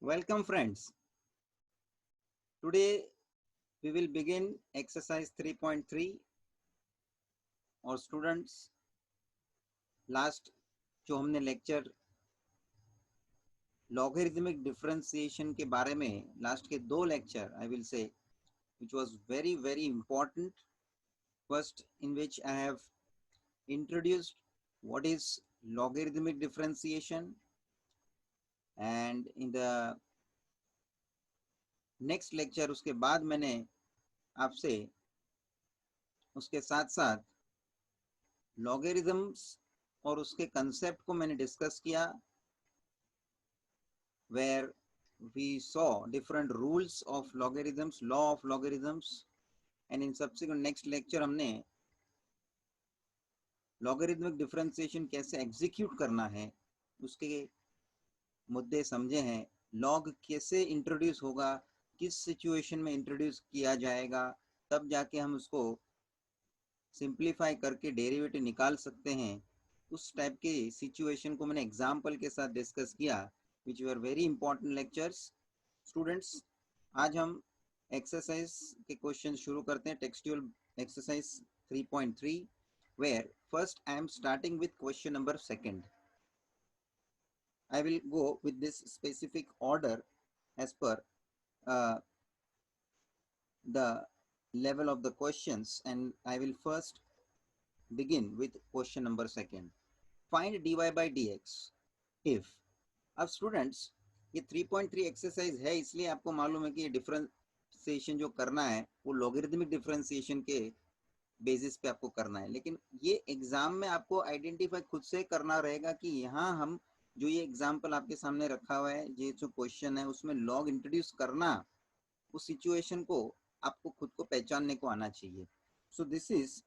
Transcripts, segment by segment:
Welcome friends. Today we will begin exercise 3.3 और students last जो हमने लेक्चर लॉगरिथमिक डिफरेंशिएशन के बारे में लास्ट के दो lecture I will say which was very important. First, in which I have introduced what is logarithmic differentiation, and in the next lecture उसके बाद मैंने आपसे उसके साथ साथ लॉगरिथम्स और उसके कंसेप्ट को मैंने डिस्कस किया, where we saw different rules of logarithms, law of logarithms, and in subsequent next lecture हमने लॉगरिथमिक डिफरेंशिएशन कैसे एग्जीक्यूट करना है उसके मुद्दे समझे हैं। लॉग कैसे इंट्रोड्यूस होगा, किस सिचुएशन में इंट्रोड्यूस किया जाएगा, तब जाके हम उसको सिंप्लीफाई करके डेरिवेटिव निकाल सकते हैं। उस टाइप के सिचुएशन को मैंने एग्जाम्पल के साथ डिस्कस किया, which were very important lectures. Students, आज हम एक्सरसाइज के क्वेश्चन शुरू करते हैं, textual exercise 3.3, where first I am starting with question number second. I will go with this specific order as per the level of the questions, and I will first begin with question number second. Find dy by dx if. अब students ये 3.3 exercise है, इसलिए आपको मालूम है कि ये differentiation जो करना है वो लॉगरिथमिक डिफरेंशिएशन के बेसिस पे आपको करना है, लेकिन ये एग्जाम में आपको आइडेंटिफाई खुद से करना रहेगा कि यहाँ हम जो ये एग्जाम्पल आपके सामने रखा हुआ है, ये जो क्वेश्चन है उसमें लॉग इंट्रोड्यूस करना, उस सिचुएशन को आपको खुद को पहचानने को आना चाहिए। सो this is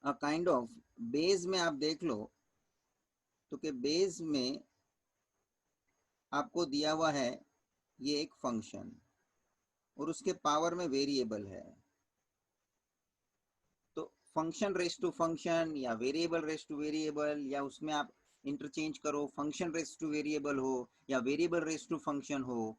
a kind of base में आप देख लो तो कि बेस में आपको दिया हुआ है ये एक फंक्शन और उसके पावर में वेरिएबल है, तो फंक्शन रेस टू फंक्शन या वेरिएबल रेस टू वेरिएबल, या उसमें आप इंटरचेंज करो, फंक्शन रेस टू वेरिएबल हो या वेरिएबल रेस टू फंक्शन हो।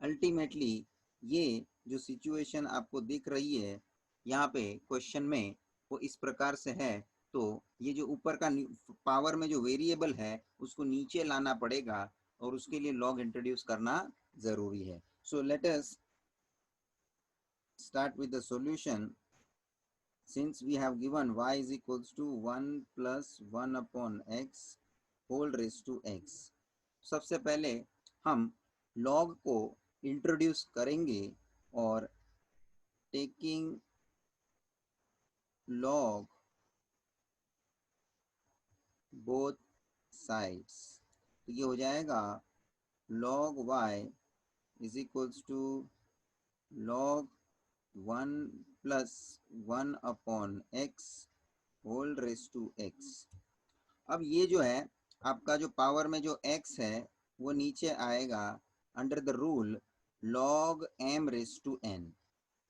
अल्टीमेटली ये जो सिचुएशन आपको दिख रही है यहाँ पे क्वेश्चन में वो इस प्रकार से है, तो ये जो ऊपर का पावर में जो वेरिएबल है उसको नीचे लाना पड़ेगा और उसके लिए लॉग इंट्रोड्यूस करना जरूरी है। So let us start with the solution. Since we have given y is equals to 1 plus 1 upon x whole raised to x, सबसे पहले हम log को इंट्रोड्यूस करेंगे और टेकिंग log बोथ साइड्स, तो ये हो जाएगा log y is equals to log 1 plus 1 upon x whole raised to x। अब ये जो है आपका जो पावर में जो x है वो नीचे आएगा under the rule log m raise to n,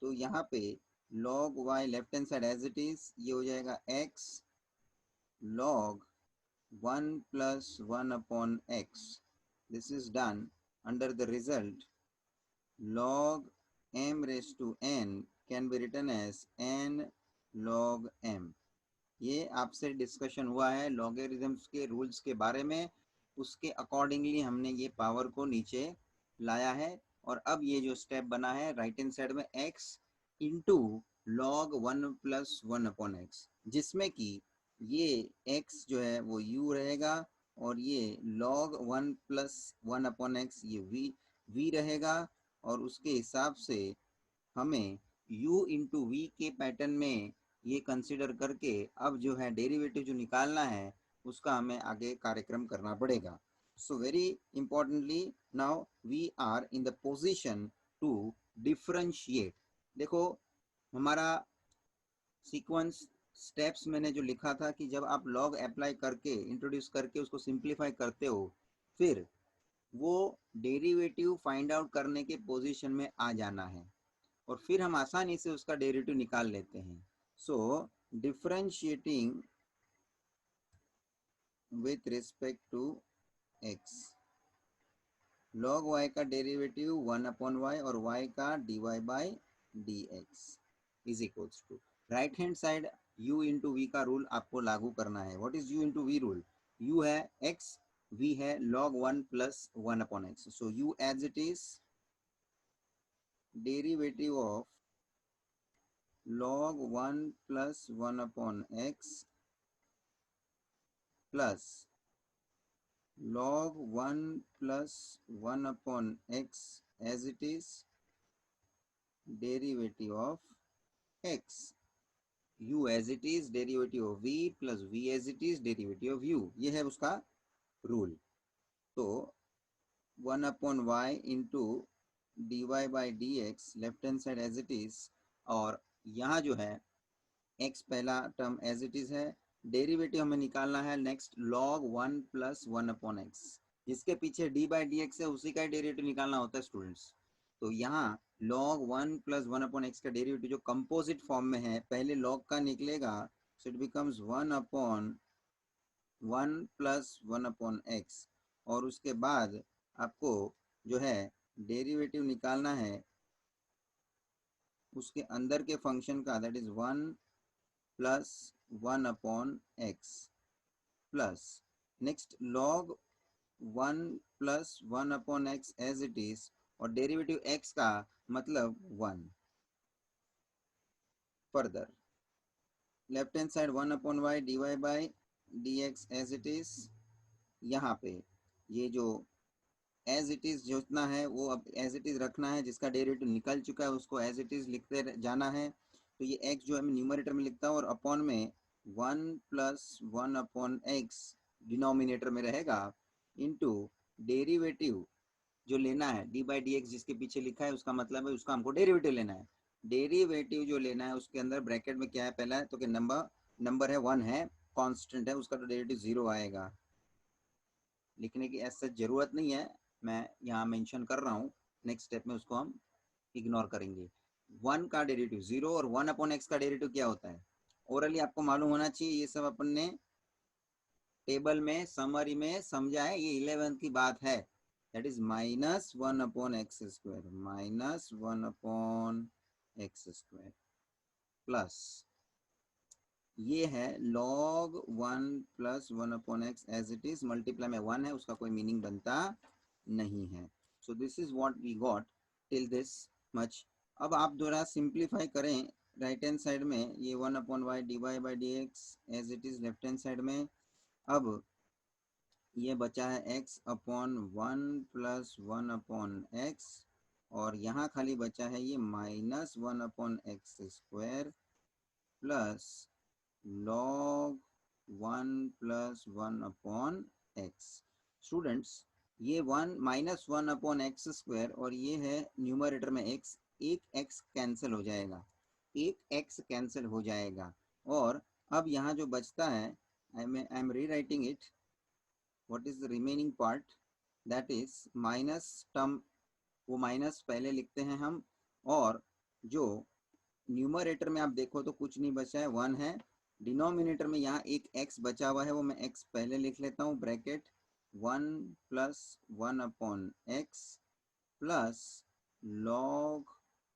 तो यहाँ पे log y left hand side as it is, ये हो जाएगा x log 1 plus 1 upon x। This is done under the result log m raise to n can be written as n log m। ये आपसे discussion हुआ है logarithms के rules के बारे में, उसके अकॉर्डिंगली हमने ये पावर को नीचे लाया है। और अब ये जो स्टेप बना है राइट हैंड साइड में x into log 1 plus 1 upon x, जिसमें कि ये x जो है वो u रहेगा और ये log 1 plus 1 upon x ये v रहेगा, और उसके हिसाब से हमें u इंटू वी के पैटर्न में ये कंसिडर करके अब जो है डेरिवेटिव जो निकालना है उसका हमें आगे कार्यक्रम करना पड़ेगा। So very importantly now we are in the position to differentiate. देखो हमारा सीक्वेंस स्टेप्स मैंने जो लिखा था कि जब आप लॉग अप्लाई करके इंट्रोड्यूस करके उसको सिंप्लीफाई करते हो, फिर वो डेरिवेटिव फाइंड आउट करने के पोजीशन में आ जाना है और फिर हम आसानी से उसका डेरिवेटिव निकाल लेते हैं। So differentiating with respect to x, log y का डेरिवेटिव 1/y और y का dy/dx is equals to right hand side u into v का रूल आपको लागू करना है। What is u into v rule? u है x, v है log 1 plus 1/x। So u as it is derivative of log 1 plus 1/x plus log 1 plus 1/x as it is derivative of x, u as it is derivative of v plus v as it is derivative of u। ये है उसका rule. तो 1/y into dy by dx left hand side as it is, और यहाँ जो है x पहला term as it is है, डेरिवेटिव हमें निकालना है नेक्स्ट log 1 प्लस 1/x, जिसके पीछे d बाई डी एक्स है उसी का डेरिवेटिव निकालना होता है स्टूडेंट्स। तो यहाँ log 1 प्लस 1/x का डेरिवेटिव जो कंपोजिट फॉर्म में है, पहले log का निकलेगा, so it becomes 1/1 plus 1/x, और उसके बाद आपको जो है डेरिवेटिव निकालना है उसके अंदर के फंक्शन का, that is 1 plus 1/x plus next log 1 plus 1/x as it is, और डेरिवेटिव x का मतलब 1। Further left hand side 1/y dy by dx as it is. यहाँ पे ये जो एज इट इज जितना है वो अब एज इट इज रखना है, जिसका डेरिवेटिव निकल चुका है उसको एज इट इज लिखते जाना है। तो ये x जो है मैं न्यूमरेटर में लिखता हूँ, और अपॉन में 1 प्लस 1/x डिनोमिनेटर में रहेगा, इनटू डेरिवेटिव जो लेना है डी बाई डी एक्स जिसके पीछे लिखा है, उसका मतलब है उसका हमको डेरिवेटिव लेना है। डेरिवेटिव जो लेना है उसके अंदर ब्रैकेट में क्या है पहला है, तो कि नंबर है 1 है, कांस्टेंट है, उसका तो डेरिवेटिव 0 आएगा। लिखने की ऐसा जरूरत नहीं है, मैं यहाँ मेंशन कर रहा हूँ, नेक्स्ट स्टेप में उसको हम इग्नोर करेंगे। 1 का डेरिवेटिव 0 और 1/x का डेरिवेटिव क्या होता है, ओरली आपको मालूम होना चाहिए। ये सब अपन ने टेबल में समरी में समझा है, ये 11th की बात है। That is -1/x² -1/x² plus ये है log 1 plus 1/x as it is, multiply में 1 है, उसका कोई मीनिंग बनता नहीं है। So this is what we got till this much. अब आप थोड़ा सिंप्लीफाई करें राइट हैंड साइड में, ये 1/y dy by dx as it is left hand side में। अब ये बचा है x/1 प्लस 1/x, और यहाँ खाली बचा है ये -1/x² plus log 1 plus 1/x। Students ये 1 - 1/x² और ये है न्यूमरेटर में x, एक x कैंसिल हो जाएगा, एक x कैंसिल हो जाएगा, और अब यहाँ जो बचता है I am rewriting it, what is the remaining part, that is minus term, वो माइनस पहले लिखते हैं हम, और जो न्यूमरेटर में आप देखो तो कुछ नहीं बचा है, 1 है। डिनोमिनेटर में यहाँ एक x बचा हुआ है, वो मैं x पहले लिख लेता हूँ, bracket 1 plus 1/x plus log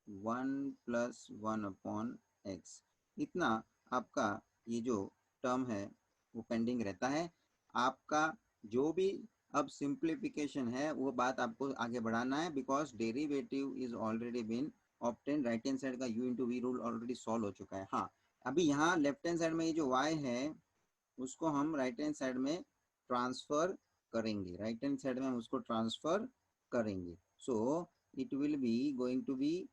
1 plus 1/x। इतना आपका ये जो टर्म है वो पेंडिंग रहता है। आपका जो भी अब सिंप्लीफिकेशन है वो बात आपको आगे बढ़ाना है, because derivative is already been obtain, right hand side का u into v rule already solve हो चुका है। हाँ, अभी यहाँ लेफ्ट हैंड साइड में ये जो y है उसको हम राइट हैंड साइड में ट्रांसफर करेंगे, राइट हैंड साइड में हम उसको ट्रांसफर करेंगे। So it will be going to be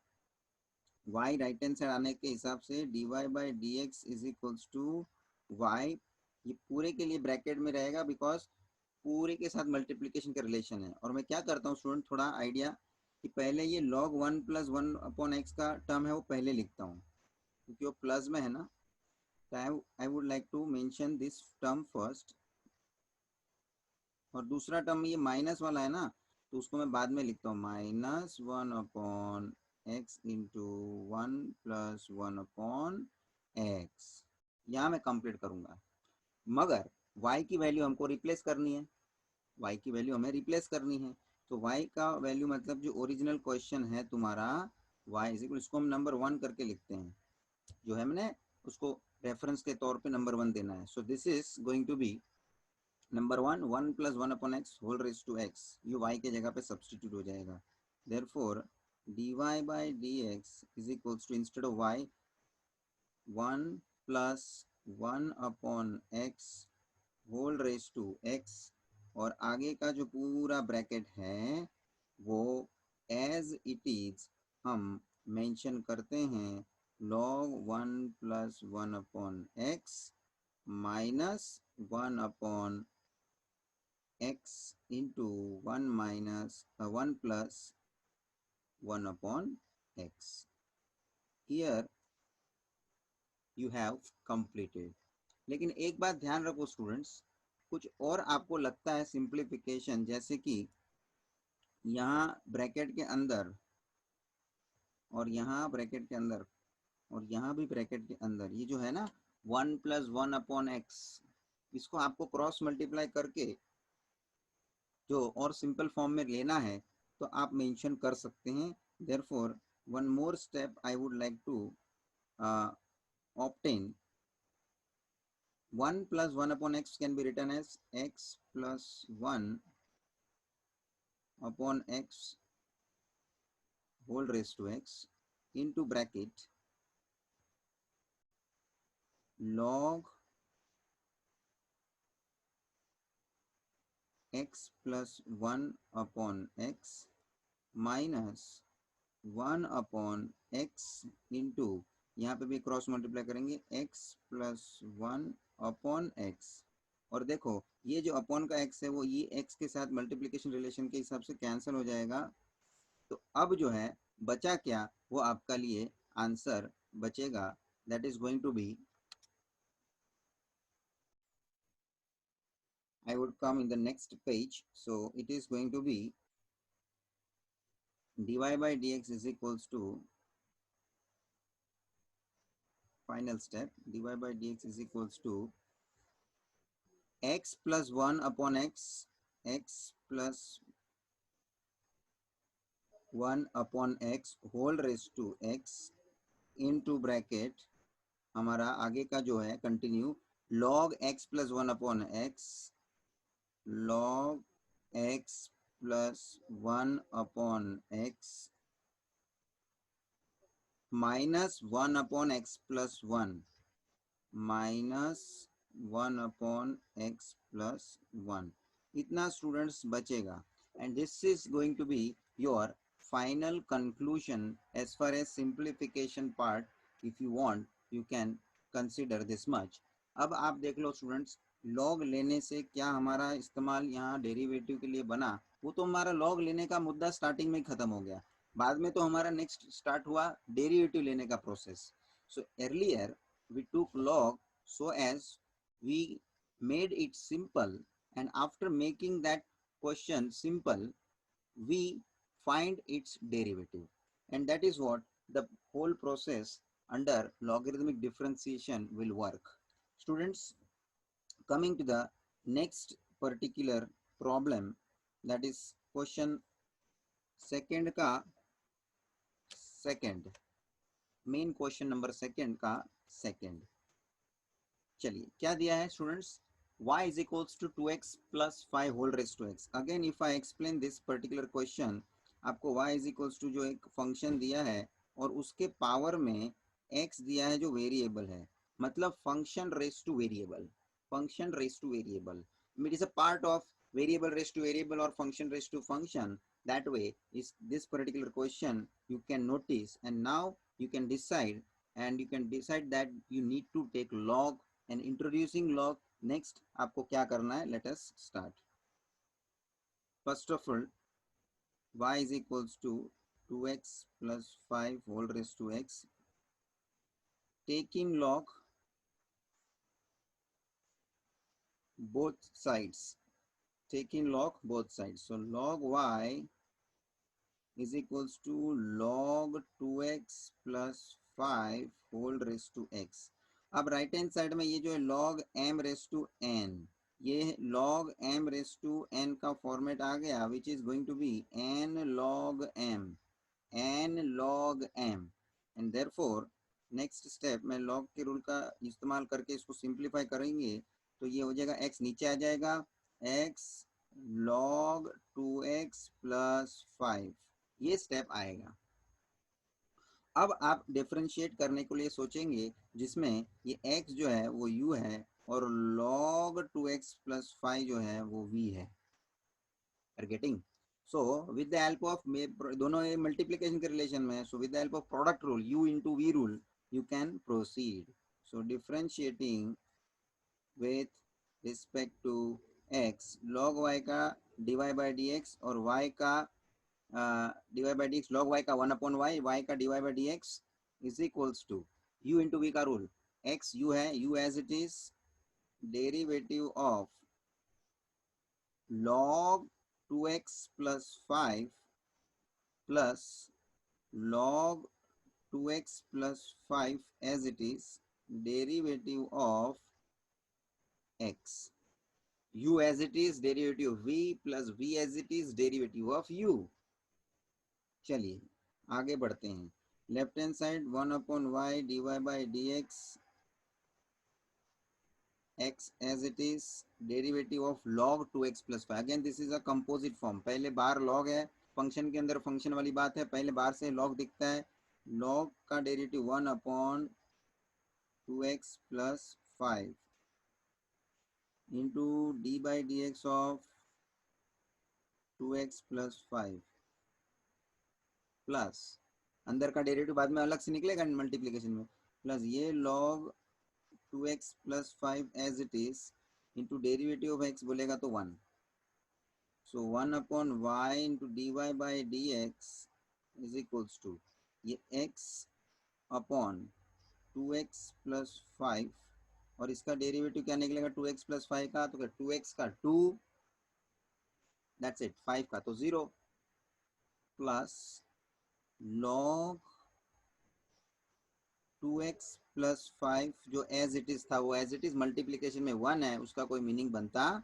y right hand side आने के हिसाब से dy by d x is equals to y, ये पूरे के लिए ब्रैकेट में रहेगा बिकॉज पूरे के साथ मल्टीप्लिकेशन का रिलेशन है। और मैं क्या करता हूँ स्टूडेंट, थोड़ा आइडिया, कि पहले ये log 1 प्लस 1/x का टर्म है वो पहले लिखता हूँ, क्योंकि वो प्लस में है ना, तो I would like to mention this term first, और दूसरा टर्म ये माइनस वाला है ना, तो उसको मैं बाद में लिखता हूँ, -1/x इंटू 1 प्लस 1/x। यहाँ मैं कंप्लीट करूँगा, मगर y की वैल्यू हमको रिप्लेस करनी है, y की वैल्यू हमें रिप्लेस करनी है। तो y का वैल्यू मतलब जो ओरिजिनल क्वेश्चन है तुम्हारा y इज इक्वल, इसको हम नंबर 1 करके लिखते हैं, जो है मैंने उसको रेफरेंस के तौर पे नंबर 1 देना है. So this is going to be number 1 1 plus 1 upon x whole raise to x, ये y के जगह पे सब्सटीट्यूट हो जाएगा. Therefore dy by dx is equals to, instead of y 1 plus 1 upon x whole raise to x, और आगे का जो पूरा ब्रैकेट है वो एज इट इज हम मेंशन करते हैं log 1 plus 1 upon x minus 1 upon x into 1 minus 1 plus 1 upon x. Here you have completed. लेकिन एक बात ध्यान रखो स्टूडेंट्स, कुछ और आपको लगता है सिंप्लीफिकेशन, जैसे कि यहाँ ब्रैकेट के अंदर और यहाँ ब्रैकेट के अंदर और यहाँ भी ब्रैकेट के अंदर, ये जो है ना 1 प्लस 1 अपॉन एक्स, इसको आपको क्रॉस मल्टीप्लाई करके जो और सिंपल फॉर्म में लेना है तो आप मेंशन कर सकते हैं. Therefore one more step I would like to obtain 1 plus 1 upon x can be written as x plus 1 upon x whole raised to x into bracket log x plus 1 upon x minus 1 upon x into, यहाँ पे भी cross multiply करेंगे x plus 1 upon x, और देखो ये जो upon का x है वो ये x के साथ मल्टीप्लिकेशन रिलेशन के हिसाब से कैंसिल हो जाएगा. तो अब जो है बचा क्या, वो आपका लिए आंसर बचेगा, that is going to be, I would come in the next page. So it is going to be dy by dx is equals to, final step, dy by dx is equals to x plus 1 upon x, x plus 1 upon x whole raised to x into bracket, हमारा आगे का जो है continue log x plus 1 upon x, log x plus 1 upon x minus 1 upon x plus 1 minus 1 upon x plus 1, इतना students बचेगा. And this is going to be your final conclusion as far as simplification part. If you want you can consider this much. अब आप देख लो students, log लेने से क्या हमारा इस्तेमाल यहाँ डेरिवेटिव के लिए बना, वो तो हमारा लॉग लेने का मुद्दा स्टार्टिंग में ही खत्म हो गया. बाद में तो हमारा नेक्स्ट स्टार्ट हुआ डेरिवेटिव लेने का process. So earlier we took log so as we made it simple, and after making that question simple we find its derivative, and that is what the whole process under logarithmic differentiation will work. Students, coming to the next particular problem, that is question second का second, main question number second का second. चलिए क्या दिया है students, y is equals to 2x plus 5 whole raised to x. Again if I explain this particular question, आपको y is equals to जो एक function दिया है और उसके पावर में x दिया है जो वेरिएबल है, मतलब function raise to variable, function raise to variable, it is a part of variable raise to variable और function raise to function. That way is this particular question you can notice, and now you can decide, and you can decide that you need to take log and introducing log. Next आपको क्या करना है, let us start. First of all, y is equals to 2x plus 5 whole raised to x, taking log both sides, taking log both sides. So log y is equals to log 2x plus 5 whole raised to x. अब right hand side में ये जो है log m raised to n, ये log m raise to n का format आ गया, which is going to be n log m, n log m, and therefore next step में log के रूल का इस्तेमाल करके इसको सिंप्लीफाई करेंगे तो ये हो जाएगा x नीचे आ जाएगा, x log 2x प्लस 5, ये स्टेप आएगा। अब आप डिफरेंशिएट करने के लिए सोचेंगे जिसमें ये x जो है वो u है और log 2x प्लस 5 जो है वो v है, are getting? So with the help of दोनों मल्टीप्लिकेशन के रिलेशन में, so with the help of product rule u into v rule you can proceed. So differentiating with respect to x, log y का dy by d x और y का dy by d x, log y का 1/y, y का dy by d x is equals to u into v का rule, x u है, u as it is derivative of log 2x plus 5 plus log 2x plus 5 as it is derivative of x, u as it is derivative of v plus v as it is derivative of u। चलिए आगे बढ़ते हैं। Left hand side 1/y dy by d x, x as it is derivative of log 2x plus 5, again this is a composite form, पहले बार log है, function के अंदर function वाली बात है, पहले बार से log दिखता है, log का derivative 1/2x plus 5 into D by d x of 2x plus 5 plus अंदर का डेरिवेटिव बाद में अलग से निकलेगा मल्टीप्लीकेशन में, प्लस ये log 2x plus 5 as it is into derivative of x बोलेगा तो 1, so 1/y into d y by d x is equals to ये x अपॉन 2x प्लस 5 और इसका डेरिवेटिव क्या निकलेगा 2x प्लस 5 का, तो 2x का 2, दैट्स इट, 5 का तो 0, प्लस log 2x प्लस 5 जो एज इट इज था वो एज इट इज, मल्टीप्लीकेशन में 1 है, उसका कोई मीनिंग बनता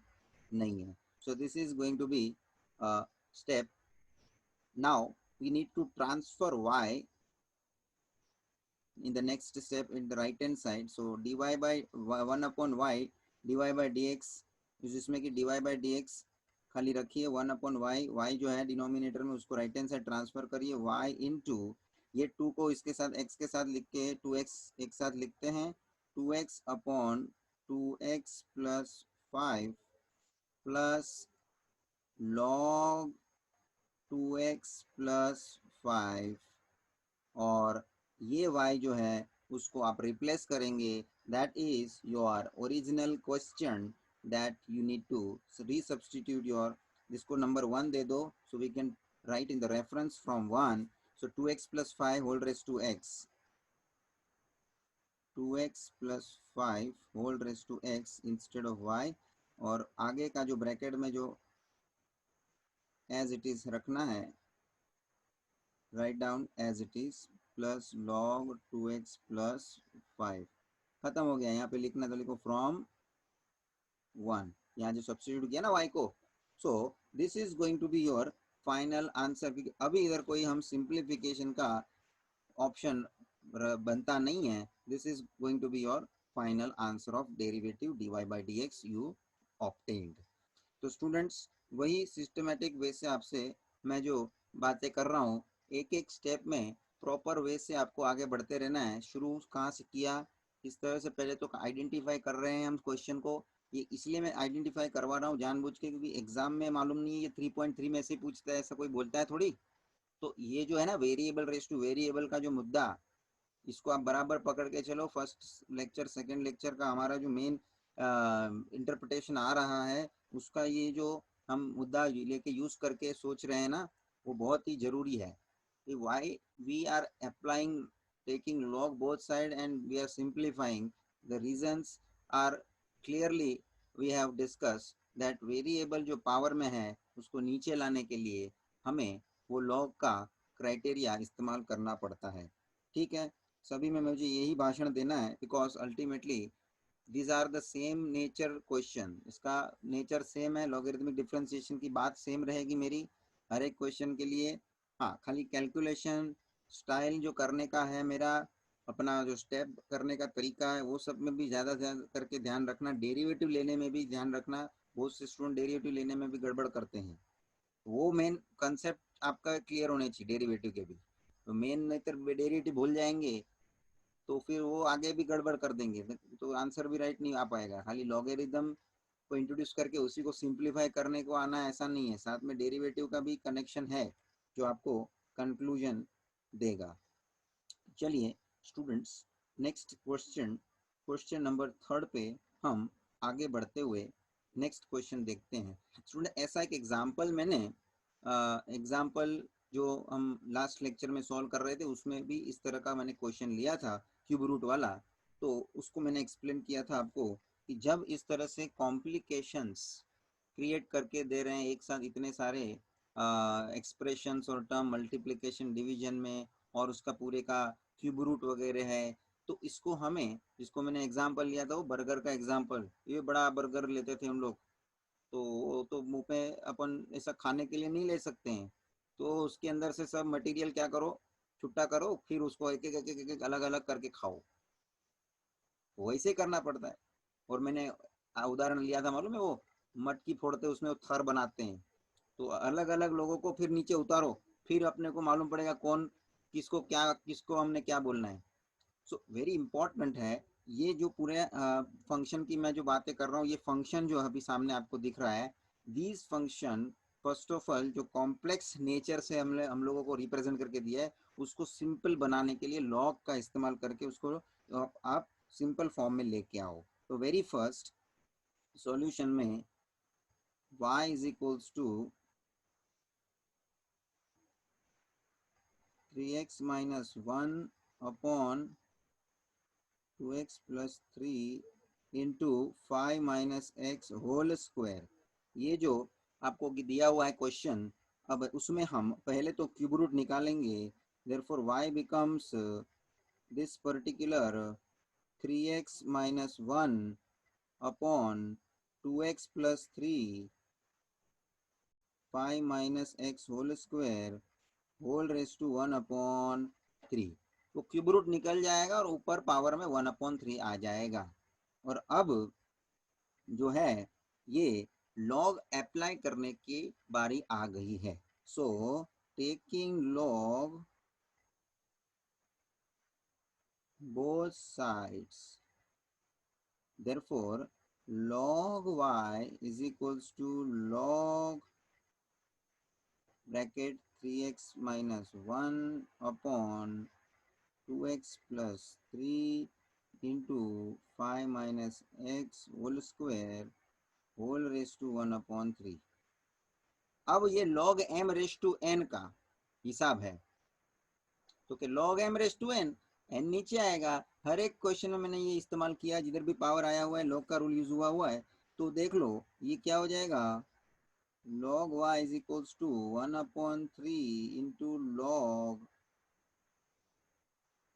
नहीं है। So this is going to be step. Now we need to transfer y in the next step in the right hand side, so dy by 1/y dy by dx, जिसमें कि dy by dx खाली रखिए, 1/y, y जो है denominator में उसको right hand side transfer करिए, y into ये 2 को इसके साथ x के साथ लिख के 2x एक साथ लिखते हैं, 2x upon 2x plus 5 plus log 2x plus 5 और ये y जो है उसको आप रिप्लेस करेंगे, that is your original question that you need to resubstitute your, जिसको नंबर 1 दे दो, so we can write in the reference from 1, so 2x plus 5 whole raise to x, 2x plus 5 whole raise to x instead of y, और आगे का जो bracket में जो as it is रखना है, write down as it is plus log 2x plus 5, खत्म हो गया। यहाँ पे लिखना तो लिखो फ्रॉम 1, यहाँ जो सब्स्टिट्यूट किया ना y को, so this is going to be your final answer, क्योंकि अभी इधर कोई हम सिंप्लीफिकेशन का ऑप्शन बनता नहीं है, this is going to be your final answer of derivative dy by d x you obtained. तो स्टूडेंट्स वही सिस्टमेटिक वे से आपसे मैं जो बातें कर रहा हूँ, एक एक स्टेप में प्रॉपर वे से आपको आगे बढ़ते रहना है। शुरू कहाँ से किया, इस तरह से पहले तो आइडेंटिफाई कर रहे हैं हम क्वेश्चन को, ये इसलिए मैं आइडेंटिफाई करवा रहा हूँ जानबूझ के, क्योंकि एग्जाम में मालूम नहीं है ये 3.3 में से पूछता है, ऐसा कोई बोलता है थोड़ी। तो ये जो है ना वेरिएबल रेस टू वेरिएबल का जो मुद्दा, इसको आप बराबर पकड़ के चलो। फर्स्ट लेक्चर सेकंड लेक्चर का हमारा जो मेन इंटरप्रिटेशन आ रहा है, उसका ये जो हम मुद्दा लेके यूज करके सोच रहे हैं ना, वो बहुत ही जरूरी है। Why we are applying taking log both side and we are simplifying, the reasons are clearly we have discussed that variable जो पावर में है उसको नीचे लाने के लिए हमें वो log का क्राइटेरिया इस्तेमाल करना पड़ता है। ठीक है, सभी में मुझे यही भाषण देना है, because ultimately these are the same nature question, इसका नेचर सेम है, लॉगरिथमिक डिफरेंशिएशन की बात सेम रहेगी मेरी हर एक क्वेश्चन के लिए। हाँ, खाली कैलकुलेशन स्टाइल जो करने का है मेरा, अपना जो स्टेप करने का तरीका है वो सब में भी ज़्यादा ध्यान करके ध्यान रखना, डेरिवेटिव लेने में भी ध्यान रखना। बहुत से स्टूडेंट डेरिवेटिव लेने में भी गड़बड़ करते हैं, वो मेन कंसेप्ट आपका क्लियर होने चाहिए डेरिवेटिव के भी। तो मेन नहीं तो डेरिवेटिव भूल जाएंगे तो फिर वो आगे भी गड़बड़ कर देंगे, तो आंसर भी राइट नहीं आ पाएगा। खाली लॉगरिदम को इंट्रोड्यूस करके उसी को सिंप्लीफाई करने को आना ऐसा नहीं है, साथ में डेरिवेटिव का भी कनेक्शन है जो आपको कंक्लूजन देगा। चलिए students, next question, question number 3 पे हम आगे बढ़ते हुए नेक्स्ट क्वेश्चन देखते हैं। स्टूडेंट ऐसा एक एग्जांपल मैंने एग्जांपल जो हम लास्ट लेक्चर में सॉल्व कर रहे थे उसमें भी इस तरह का मैंने क्वेश्चन लिया था क्यूब रूट वाला, तो उसको मैंने एक्सप्लेन किया था आपको कि जब इस तरह से कॉम्प्लिकेशंस क्रिएट करके दे रहे हैं एक साथ इतने सारे एक्सप्रेशंस और टर्म, मल्टीप्लिकेशन डिवीजन में, और उसका पूरे का क्यूब रूट वगैरह है, तो इसको हमें, जिसको मैंने एग्जांपल लिया था वो बर्गर का एग्जांपल, ये बड़ा बर्गर लेते थे हम लोग, तो वो तो मुंह पे अपन ऐसा खाने के लिए नहीं ले सकते हैं, तो उसके अंदर से सब मटेरियल क्या करो, छुट्टा करो, फिर उसको एक एक एक एक, एक अलग अलग करके खाओ, वैसे करना पड़ता है। और मैंने उदाहरण लिया था मालूम है, वो मटकी फोड़ते उसमें वो थर बनाते हैं, तो अलग अलग लोगों को फिर नीचे उतारो, फिर अपने को मालूम पड़ेगा कौन किसको क्या, किसको हमने क्या बोलना है। सो वेरी इंपॉर्टेंट है ये जो पूरे फंक्शन की मैं जो बातें कर रहा हूँ, ये फंक्शन जो अभी सामने आपको दिख रहा है, these function first of all जो कॉम्प्लेक्स नेचर से हम लोगों को रिप्रेजेंट करके दिया है, उसको सिंपल बनाने के लिए लॉग का इस्तेमाल करके उसको आप सिंपल फॉर्म में लेके आओ। तो वेरी फर्स्ट सॉल्यूशन में y is equals to 3x minus 1 upon 2x plus 3 into 5 minus x whole square, ये जो आपको दिया हुआ है क्वेश्चन, अब उसमें हम पहले तो क्यूब रूट निकालेंगे, therefore y becomes this particular 3x minus 1 upon 2x plus 3 5 minus x whole square whole raise to 1 upon 3। तो क्यूब रूट निकल जाएगा और ऊपर पावर में 1/3 आ जाएगा। और अब जो है ये लॉग अप्लाई करने की बारी आ गई है। So taking log both sides, therefore log y is equals to log bracket 3x minus 1 upon 2x plus 3 into 5 minus x whole square whole raised to 1/3। अब ये log m raise to n का हिसाब है, तो कि log m raise to n, n नीचे आएगा। हर एक क्वेश्चन में मैंने ये इस्तेमाल किया, जिधर भी पावर आया हुआ है log का रूल यूज हुआ है। तो देख लो ये क्या हो जाएगा, log y is equals to 1/3 into log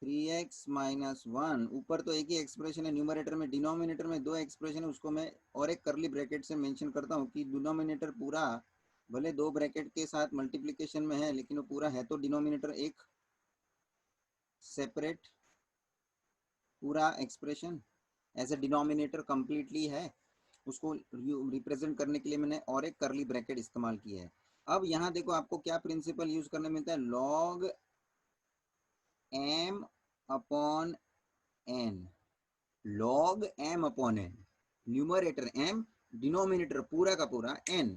3x minus 1, ऊपर तो एक ही एक्सप्रेशन है न्यूमरेटर में, डिनोमिनेटर में दो एक्सप्रेशन है, उसको मैं और एक करली ब्रैकेट से मेंशन करता हूँ कि डिनोमिनेटर पूरा भले दो ब्रैकेट के साथ मल्टीप्लिकेशन में है, लेकिन वो पूरा है तो डिनोमिनेटर एक सेपरेट पूरा expression as a denominator completely है, उसको रिप्रेजेंट करने के लिए मैंने और एक करली ब्रैकेट इस्तेमाल किया है। अब यहाँ देखो आपको क्या प्रिंसिपल यूज करने मिलता है, log m upon n, log m upon n, numerator m, denominator पूरा का पूरा एन,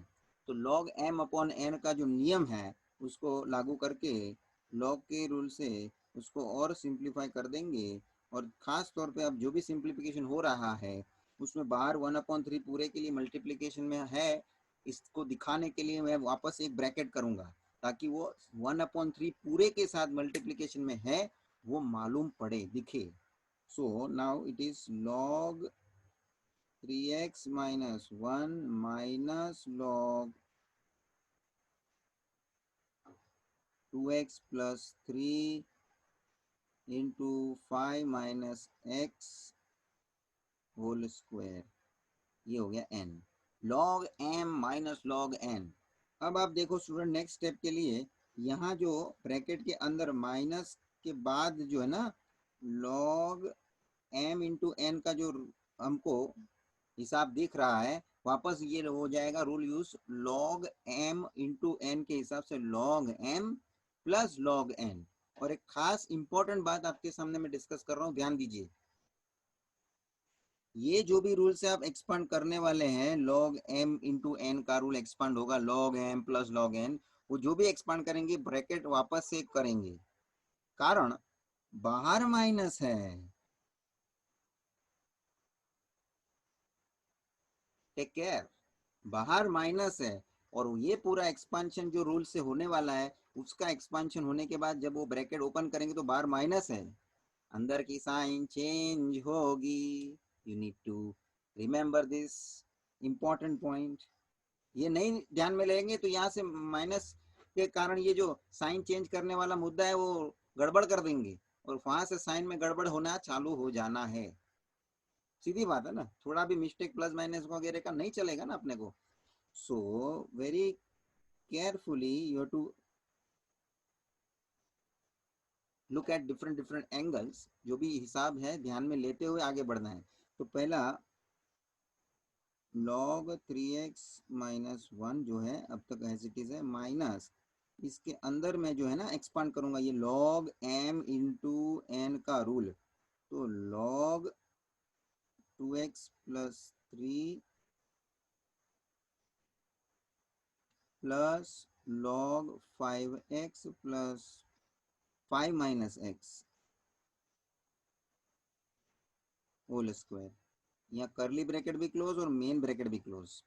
तो लॉग एम अपॉन एन का जो नियम है उसको लागू करके लॉग के रूल से उसको और सिंप्लीफाई कर देंगे। और खास तौर पे अब जो भी सिंप्लीफिकेशन हो रहा है उसमें बाहर 1/3 पूरे के लिए मल्टीप्लिकेशन में है, इसको दिखाने के लिए मैं वापस एक ब्रैकेट करूंगा ताकि वो 1/3 पूरे के साथ मल्टीप्लिकेशन में है वो मालूम पड़े, दिखे। So now it is log 3x minus 1 minus log 2x plus 3 into 5 minus x whole square, ये हो गया n, log m minus log n। अब आप देखो स्टूडेंट नेक्स्ट स्टेप के लिए, यहाँ जो ब्रैकेट के अंदर माइनस के बाद जो है ना log m इंटू n का जो हमको हिसाब दिख रहा है, वापस ये हो जाएगा rule use, log m into n के हिसाब से log m plus log n। और एक खास इंपॉर्टेंट बात आपके सामने मैं डिस्कस कर रहा हूँ, ध्यान दीजिए, ये जो भी रूल से आप एक्सपांड करने वाले हैं, log m इंटू n का रूल एक्सपांड होगा log m plus log n, वो जो भी एक्सपांड करेंगे ब्रैकेट वापस से करेंगे, कारण बाहर माइनस है। टेक केयर, बाहर माइनस है, और ये पूरा एक्सपांशन जो रूल से होने वाला है, उसका एक्सपांशन होने के बाद जब वो ब्रैकेट ओपन करेंगे तो बाहर माइनस है, अंदर की साइन चेंज होगी। You need to remember this important point. ये नहीं ध्यान में लेंगे तो यहाँ से माइनस के कारण ये जो साइन चेंज करने वाला मुद्दा है वो गड़बड़ कर देंगे, और वहां से साइन में गड़बड़ होना चालू हो जाना है। सीधी बात है ना, थोड़ा भी मिस्टेक प्लस माइनस वगैरह का नहीं चलेगा ना अपने को। So very carefully you have to look at different different angles, जो भी हिसाब है ध्यान में लेते हुए आगे बढ़ना है। तो पहला log 3x माइनस वन जो है अब तक एज इट इज है, माइनस इसके अंदर मैं जो है ना एक्सपांड करूंगा ये log m इंटू n का रूल, तो log 2x plus 3 plus log 5x plus 5 minus x whole square, यहाँ करली ब्रैकेट भी क्लोज और मेन ब्रैकेट भी क्लोज।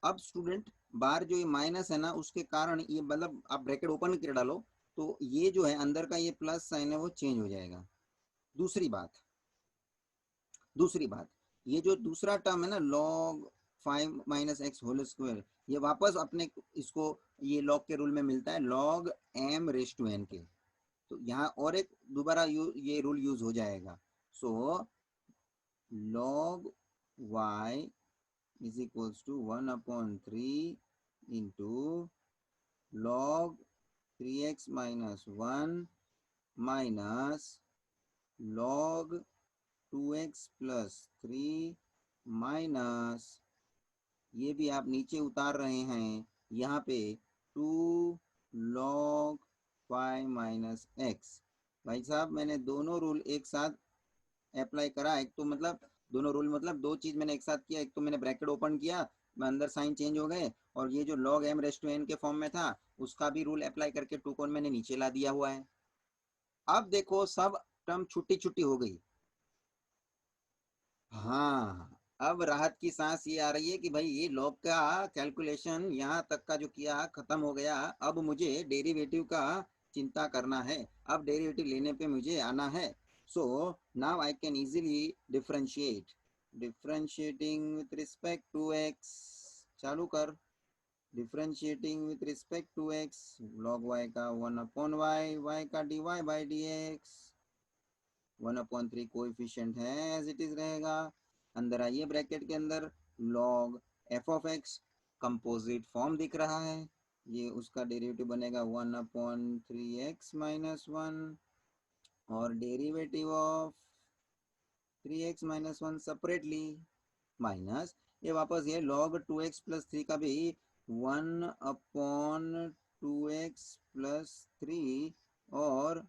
अब स्टूडेंट बार जो ये माइनस है ना उसके कारण ये मतलब आप ब्रैकेट ओपन कर डालो तो ये जो है अंदर का ये प्लस साइन है वो चेंज हो जाएगा। दूसरी बात, दूसरी बात, ये जो दूसरा टर्म है ना log 5 minus x whole square, ये वापस अपने इसको ये log के रूल में मिलता है log m raise to n के, तो यहाँ और एक दोबारा ये रूल यूज हो जाएगा। सो log y is equals to 1/3 into log 3x minus 1 minus log 2x plus 3 minus, ये भी आप नीचे उतार रहे हैं यहाँ पे 2 log 5 माइनस एक्स। भाई साहब मैंने दोनों रूल एक साथ अप्लाई करा, एक तो मतलब दोनों रूल मतलब दो चीज मैंने एक साथ किया, एक तो मैंने ब्रैकेट ओपन किया, मैं अंदर साइन चेंज हो गए, और ये जो log m raise to n के फॉर्म में था उसका भी रूल अप्लाई करके टू कौन मैंने नीचे ला दिया हुआ है। अब देखो सब टर्म छुट्टी छुट्टी हो गई। हाँ, अब राहत की सांस ये आ रही है कि भाई ये log का कैलकुलेशन यहाँ तक का जो किया खत्म हो गया, अब मुझे डेरिवेटिव का चिंता करना है, अब डेरिवेटिव लेने पे मुझे आना है। So now I can easily differentiate, differentiating with respect to x, चालू कर, differentiating with respect to x, log y का 1/y, y का dy बाई dx, 1/3 कोएफिशिएंट है एज इट इज रहेगा। अंदर आइए ब्रैकेट के अंदर, log f of x composite form दिख रहा है, ये उसका डेरिवेटिव बनेगा 1/3x माइनस 1, और derivative of 3x minus 1 separately, minus ये वापस ये log 2x प्लस 3 का भी 1/2x प्लस 3, और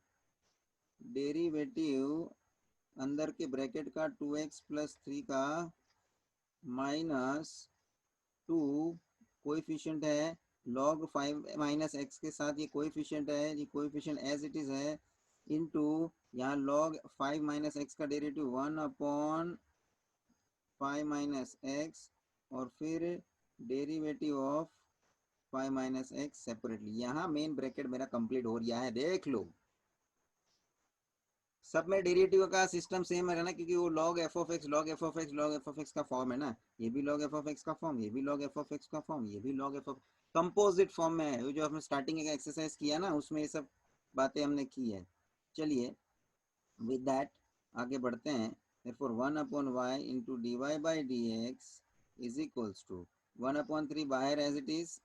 डेरिवेटिव अंदर के ब्रैकेट का 2x प्लस 3 का माइनस 2, कोएफिशिएंट है log 5 माइनस एक्स के साथ, ये कोएफिशिएंट है, ये कोएफिशिएंट एज इट इज है, इनटू यहाँ log 5 माइनस एक्स का डेरिवेटिव 1/5 माइनस एक्स, और फिर derivative of 5 minus x separately. यहाँ मेन ब्रैकेट मेरा कंप्लीट हो गया है, देख लो सब में डेरिवेटिव का सिस्टम सेम है ना, क्योंकि वो log f of x log f of x log f of x का फॉर्म है ना, ये भी log f ऑफ x का फॉर्म, ये भी log f ऑफ x का फॉर्म, ये भी log f of composite form में है, जो हमने स्टार्टिंग का एक्सरसाइज किया ना उसमें ये सब बातें हमने की है। चलिए विद दैट आगे बढ़ते हैं। therefore 1 upon y into dy by dx is equals to 1 upon 3 बाहर एज इट इज,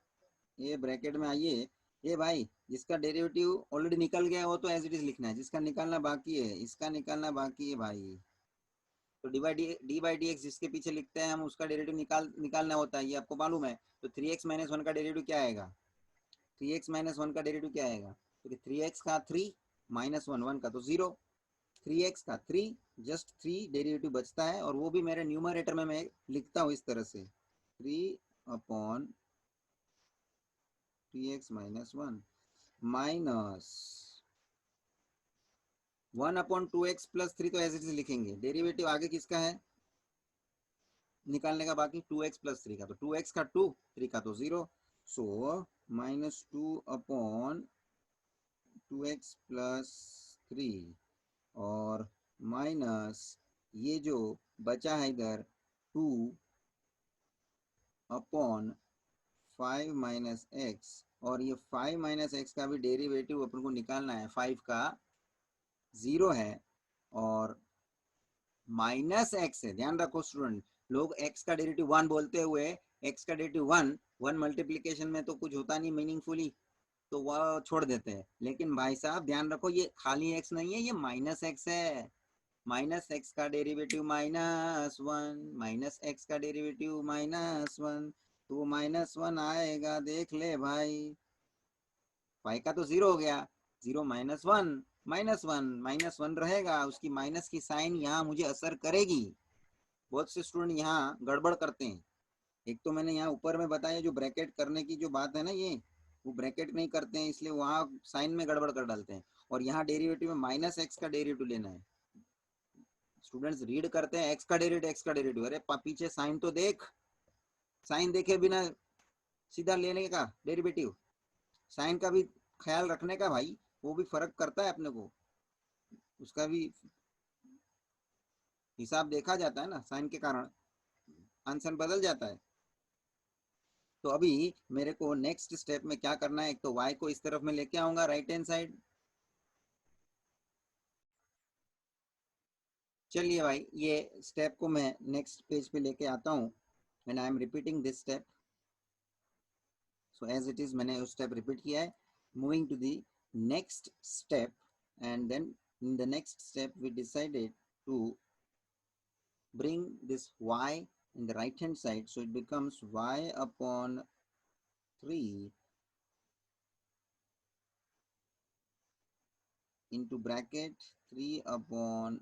ये ब्रैकेट में आइए। ये भाई जिसका डेरिवेटिव ऑलरेडी निकल गया वो तो एज इट इज लिखना है, जिसका निकालना बाकी है इसका निकालना बाकी है भाई। तो डी बाई डी एक्स जिसके पीछे लिखते हैं हम उसका डेरिवेटिव निकालना होता है, ये आपको मालूम है। तो 3x-1 का डेरिवेटिव क्या आएगा, 3x-1 का डेरिवेटिव क्या आएगा, क्योंकि 3x का 3 -1 1 का तो 0, 3x का 3 जस्ट 3 डेरिवेटिव बचता है, और वो भी मेरे न्यूमरेटर में मैं लिखता हूँ इस तरह से 3 upon 3x-1 minus 1 upon 2x plus 3 तो एज इट इज लिखेंगे। डेरिवेटिव आगे किसका है निकालने का बाकी, 2x प्लस 3 का, तो 2x का 2, 3 का तो 0, सो -2 अपॉन 2x प्लस 3 और माइनस ये जो बचा है इधर 2 अपॉन 5 माइनस एक्स, और ये 5 माइनस एक्स का भी डेरिवेटिव अपन को निकालना है, 5 का 0 है और माइनस एक्स है। ध्यान रखो स्टूडेंट, लोग एक्स का डेरिवेटिव 1 बोलते हुए एक्स का डेरिवेटिव 1 मल्टीप्लीकेशन में तो कुछ होता नहीं मीनिंगफुली, तो वह छोड़ देते हैं। लेकिन भाई साहब ध्यान रखो ये खाली एक्स नहीं है, ये माइनस एक्स है। माइनस एक्स का डेरिवेटिव -1, माइनस एक्स का डेरिवेटिव -1, तो -1 आएगा, देख ले भाई। y का तो 0 हो गया, 0 -1 -1 रहेगा, उसकी माइनस की साइन यहाँ मुझे असर करेगी। बहुत से स्टूडेंट यहाँ गड़बड़ करते हैं। एक तो मैंने यहाँ ऊपर में बताया जो ब्रैकेट करने की जो बात है ना, ये वो ब्रैकेट नहीं करते हैं, इसलिए वहाँ साइन में गड़बड़ कर डालते हैं। और यहाँ डेरिवेटिव में माइनस एक्स का डेरिवेटिव लेना है। स्टूडेंट्स रीड करते हैं एक्स का डेरिवेटिव, एक्स का डेरिवेटिव, अरे पीछे साइन तो देख, साइन देखे बिना सीधा लेने का डेरिवेटिव, साइन का भी ख्याल रखने का भाई, वो भी फर्क करता है अपने को, उसका भी हिसाब देखा जाता है ना, साइन के कारण आंसर बदल जाता है। तो अभी मेरे को नेक्स्ट स्टेप में क्या करना है, एक तो y को इस तरफ में लेके आऊंगा राइट हैंड साइड। चलिए भाई ये स्टेप को मैं नेक्स्ट पेज पे लेके आता हूँ, and I am repeating this step. So as it is मैंने उस स्टेप रिपीट किया है। Moving to the next step, and then in the next step we decided to bring this y in the right hand side, so it becomes y upon 3 into bracket 3 upon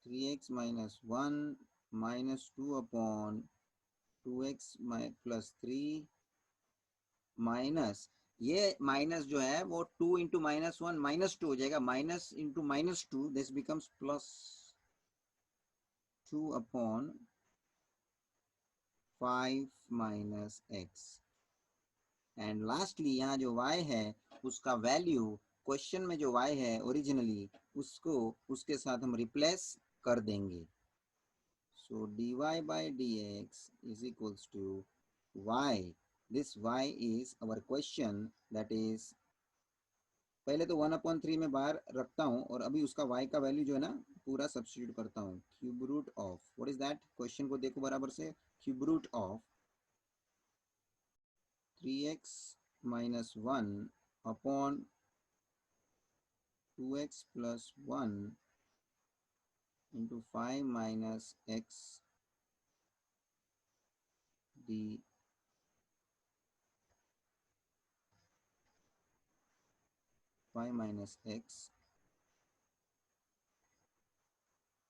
3x minus 1 minus 2 upon 2x plus 3 minus ये minus जो है वो 2 into -1 -2 हो जाएगा, minus into -2 this becomes +2 upon 5 minus x, and lastly यहाँ जो y है उसका वैल्यू क्वेश्चन में जो y है ओरिजिनली उसको उसके साथ हम रिप्लेस कर देंगे। सो dy by dx is equals to y, this y is our question, that is पहले तो 1/3 में बाहर रखता हूँ और अभी उसका y का वैल्यू जो है ना पूरा सब्स्टिट्यूट करता हूँ। Cube root of what is that, question को देखो बराबर से, cube root of 3x minus 1 upon 2x plus 1 into 5 minus x the 5 minus x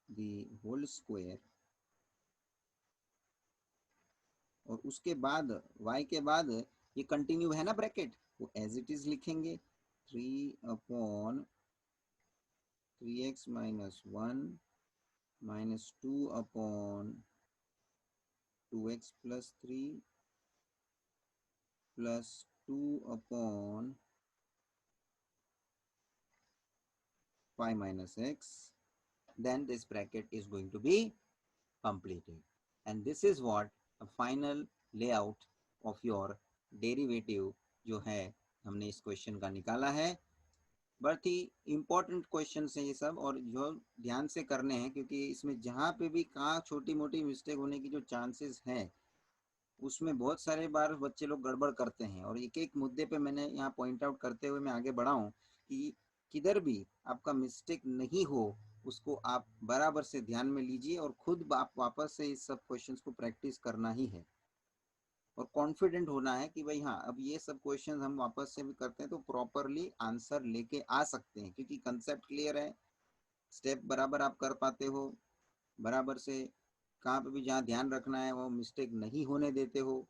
the whole square, और उसके बाद y के बाद ये कंटिन्यू है ना ब्रैकेट, वो एज इट इज लिखेंगे 3 upon 3x minus 1 minus 2 upon 2x plus 3 plus 2 upon 5 minus x, then this bracket is going to be completed, and this is what a final layout of your derivative जो है हमने इस question का निकाला है। बहुत ही important question है ये सब, और जो ध्यान से करने हैं, क्योंकि इसमें जहाँ पे भी कहाँ छोटी मोटी मिस्टेक होने की जो चांसेस हैं, उसमें बहुत सारे बार बच्चे लोग गड़बड़ करते हैं। और एक एक मुद्दे पे मैंने यहाँ पॉइंट आउट करते हुए मैं आगे बढ़ा हूँ कि किधर भी आपका मिस्टेक नहीं हो, उसको आप बराबर से ध्यान में लीजिए और खुद आप वापस से इस सब क्वेश्चंस को प्रैक्टिस करना ही है, और कॉन्फिडेंट होना है कि भाई हाँ, अब ये सब क्वेश्चंस हम वापस से भी करते हैं तो प्रॉपरली आंसर लेके आ सकते हैं, क्योंकि कंसेप्ट क्लियर है, स्टेप बराबर आप कर पाते हो, बराबर से कहाँ पे भी जहाँ ध्यान रखना है वो मिस्टेक नहीं होने देते हो,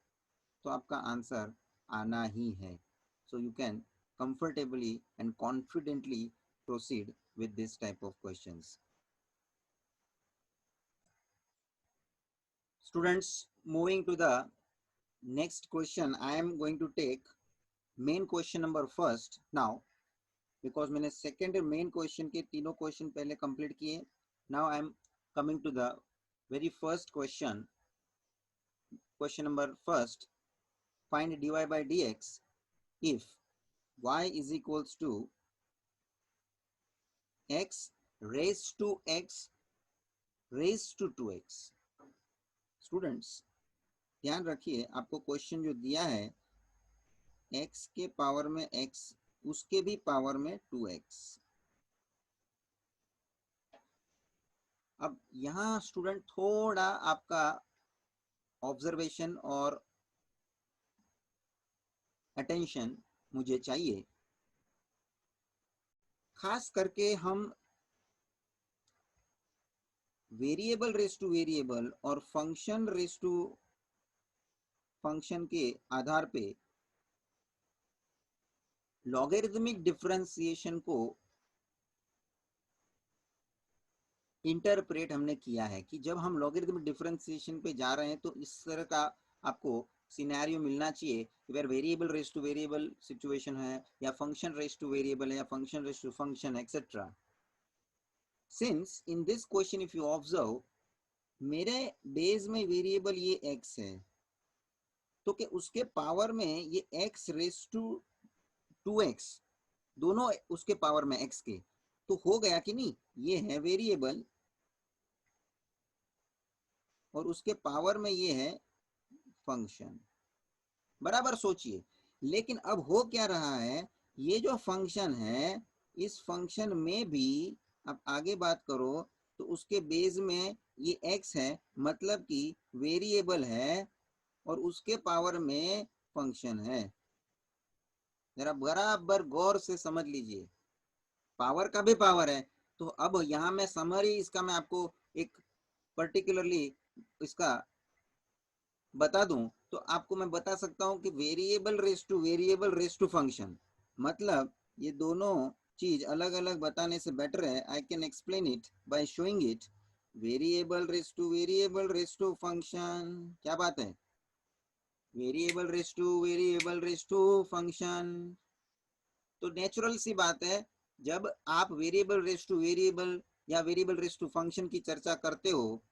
तो आपका आंसर आना ही है। So you can comfortably and confidently proceed with this type of questions. Students, moving to the next question, I am going to take main question number first now, because मैंने second main question के तीनों question पहले complete किए. Now I am coming to the very first question. Question number first, find dy by dx if y is equals to x raised to x raised to 2x. Students ध्यान रखिए, आपको question जो दिया है x के power में x, उसके भी पावर में 2x. अब यहाँ स्टूडेंट थोड़ा आपका ऑब्जर्वेशन और अटेंशन मुझे चाहिए. खास करके हम वेरिएबल रेस टू वेरिएबल और फंक्शन रेस टू फंक्शन के आधार पे लॉगरिथमिक डिफरेंशिएशन को इंटरप्रेट हमने किया है कि जब हम लॉगरिथमिक डिफरेंशिएशन पे जा रहे हैं तो इस तरह का आपको सिनेरियो मिलना चाहिए, where variable raise to variable situation है, या फंक्शन रेस टू वेरिएबल है, या function raise to function etcetera. Since in this question if you observe, मेरे बेस में वेरिएबल ये x है, तो कि उसके पावर में ये x रेस टू 2x, दोनों उसके पावर में x के, तो हो गया कि नहीं, ये है वेरिएबल और उसके पावर में ये है फंक्शन. बराबर सोचिए. लेकिन अब हो क्या रहा है, ये जो फंक्शन है, इस फंक्शन में भी अब आगे बात करो तो उसके बेस में ये x है, मतलब कि वेरिएबल है और उसके पावर में फंक्शन है. जरा बराबर गौर से समझ लीजिए, पावर का भी पावर है. तो अब यहाँ मैं समरी इसका मैं आपको एक पर्टिकुलरली इसका बता दूं, तो आपको मैं बता सकता हूं कि वेरिएबल रेस टू फंक्शन, मतलब ये दोनों चीज अलग अलग बताने से बेटर है. I can explain it by showing it. Variable raise to function, क्या बात है, वेरिएबल रेस टू फंक्शन. तो नेचुरल सी बात है, जब आप वेरिएबल रेस टू वेरिएबल या वेरिएबल रेस टू फंक्शन की चर्चा करते हो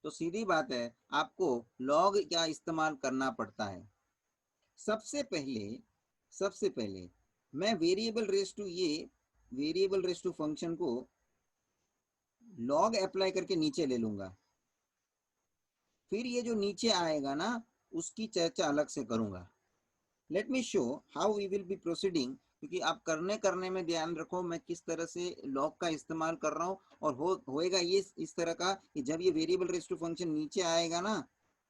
तो सीधी बात है आपको लॉग क्या इस्तेमाल करना पड़ता है. सबसे पहले मैं वेरिएबल रेस टू फंक्शन को लॉग अप्लाई करके नीचे ले लूंगा. फिर ये जो नीचे आएगा ना, उसकी चर्चा अलग से करूंगा. Let me show how we will be proceeding, क्योंकि आप करने करने में ध्यान रखो मैं किस तरह से लॉग का इस्तेमाल कर रहा हूँ. और होएगा ये इस तरह का कि जब ये वेरिएबल रेस टू फंक्शन नीचे आएगा ना,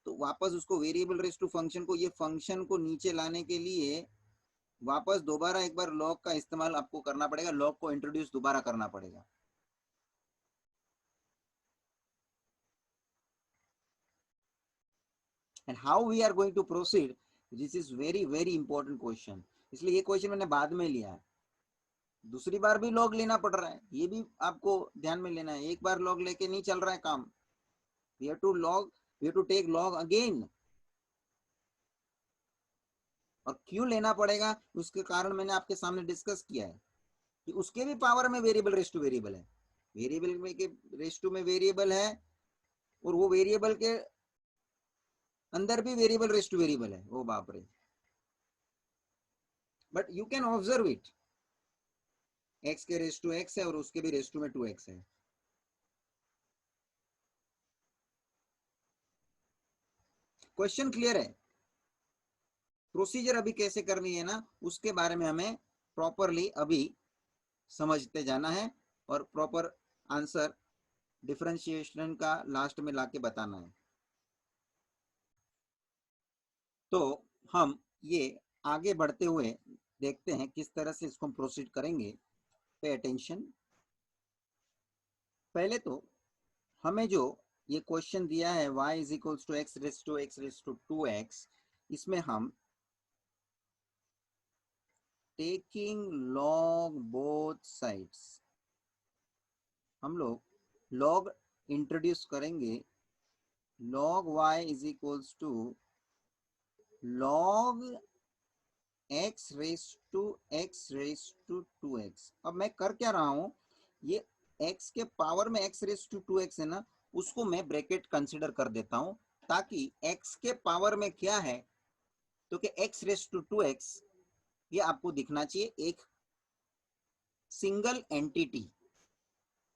तो वापस उसको वेरिएबल रेस टू फंक्शन को, ये फंक्शन को नीचे लाने के लिए वापस दोबारा एक बार लॉग का इस्तेमाल आपको करना पड़ेगा, लॉग को इंट्रोड्यूस दोबारा करना पड़ेगा. And how we are going to proceed, this is very very important question. इसलिए ये क्वेश्चन मैंने बाद में लिया है, दूसरी बार भी लॉग लेना पड़ रहा है, ये भी आपको ध्यान में लेना है. एक बार लॉग लेके नहीं चल रहा है काम, we have to take log again. और क्यों लेना पड़ेगा उसके कारण मैंने आपके सामने डिस्कस किया है कि उसके भी पावर में वेरिएबल रेस टू वेरिएबल है, वेरिएबल में के रेस टू में वेरिएबल है, और वो वेरिएबल के अंदर भी वेरिएबल रेस टू वेरिएबल है. ओ बाप रे. But you can observe it, x के रेस टू x है और उसके भी रेस टू में 2x है। क्वेश्चन क्लियर है? प्रोसीजर अभी कैसे करनी है ना, उसके बारे में हमें प्रॉपरली अभी समझते जाना है और प्रॉपर आंसर डिफरेंशिएशन का लास्ट में लाके बताना है। तो हम ये आगे बढ़ते हुए देखते हैं किस तरह से इसको हम प्रोसीड करेंगे। Pay attention. पहले तो हमें जो ये क्वेश्चन दिया है y is equals to x raise to x raise to 2x, इसमें हम टेकिंग log बोथ साइड्स, हम लोग log इंट्रोड्यूस करेंगे। log y is equals to log x raise to 2x। अब मैं कर क्या रहा हूं, ये x के पावर में x रेस टू 2x है ना, उसको मैं ब्रैकेट कंसीडर कर देता हूं, ताकि x के पावर में क्या है तो कि x रेस टू 2x ये आपको दिखना चाहिए एक सिंगल एंटिटी।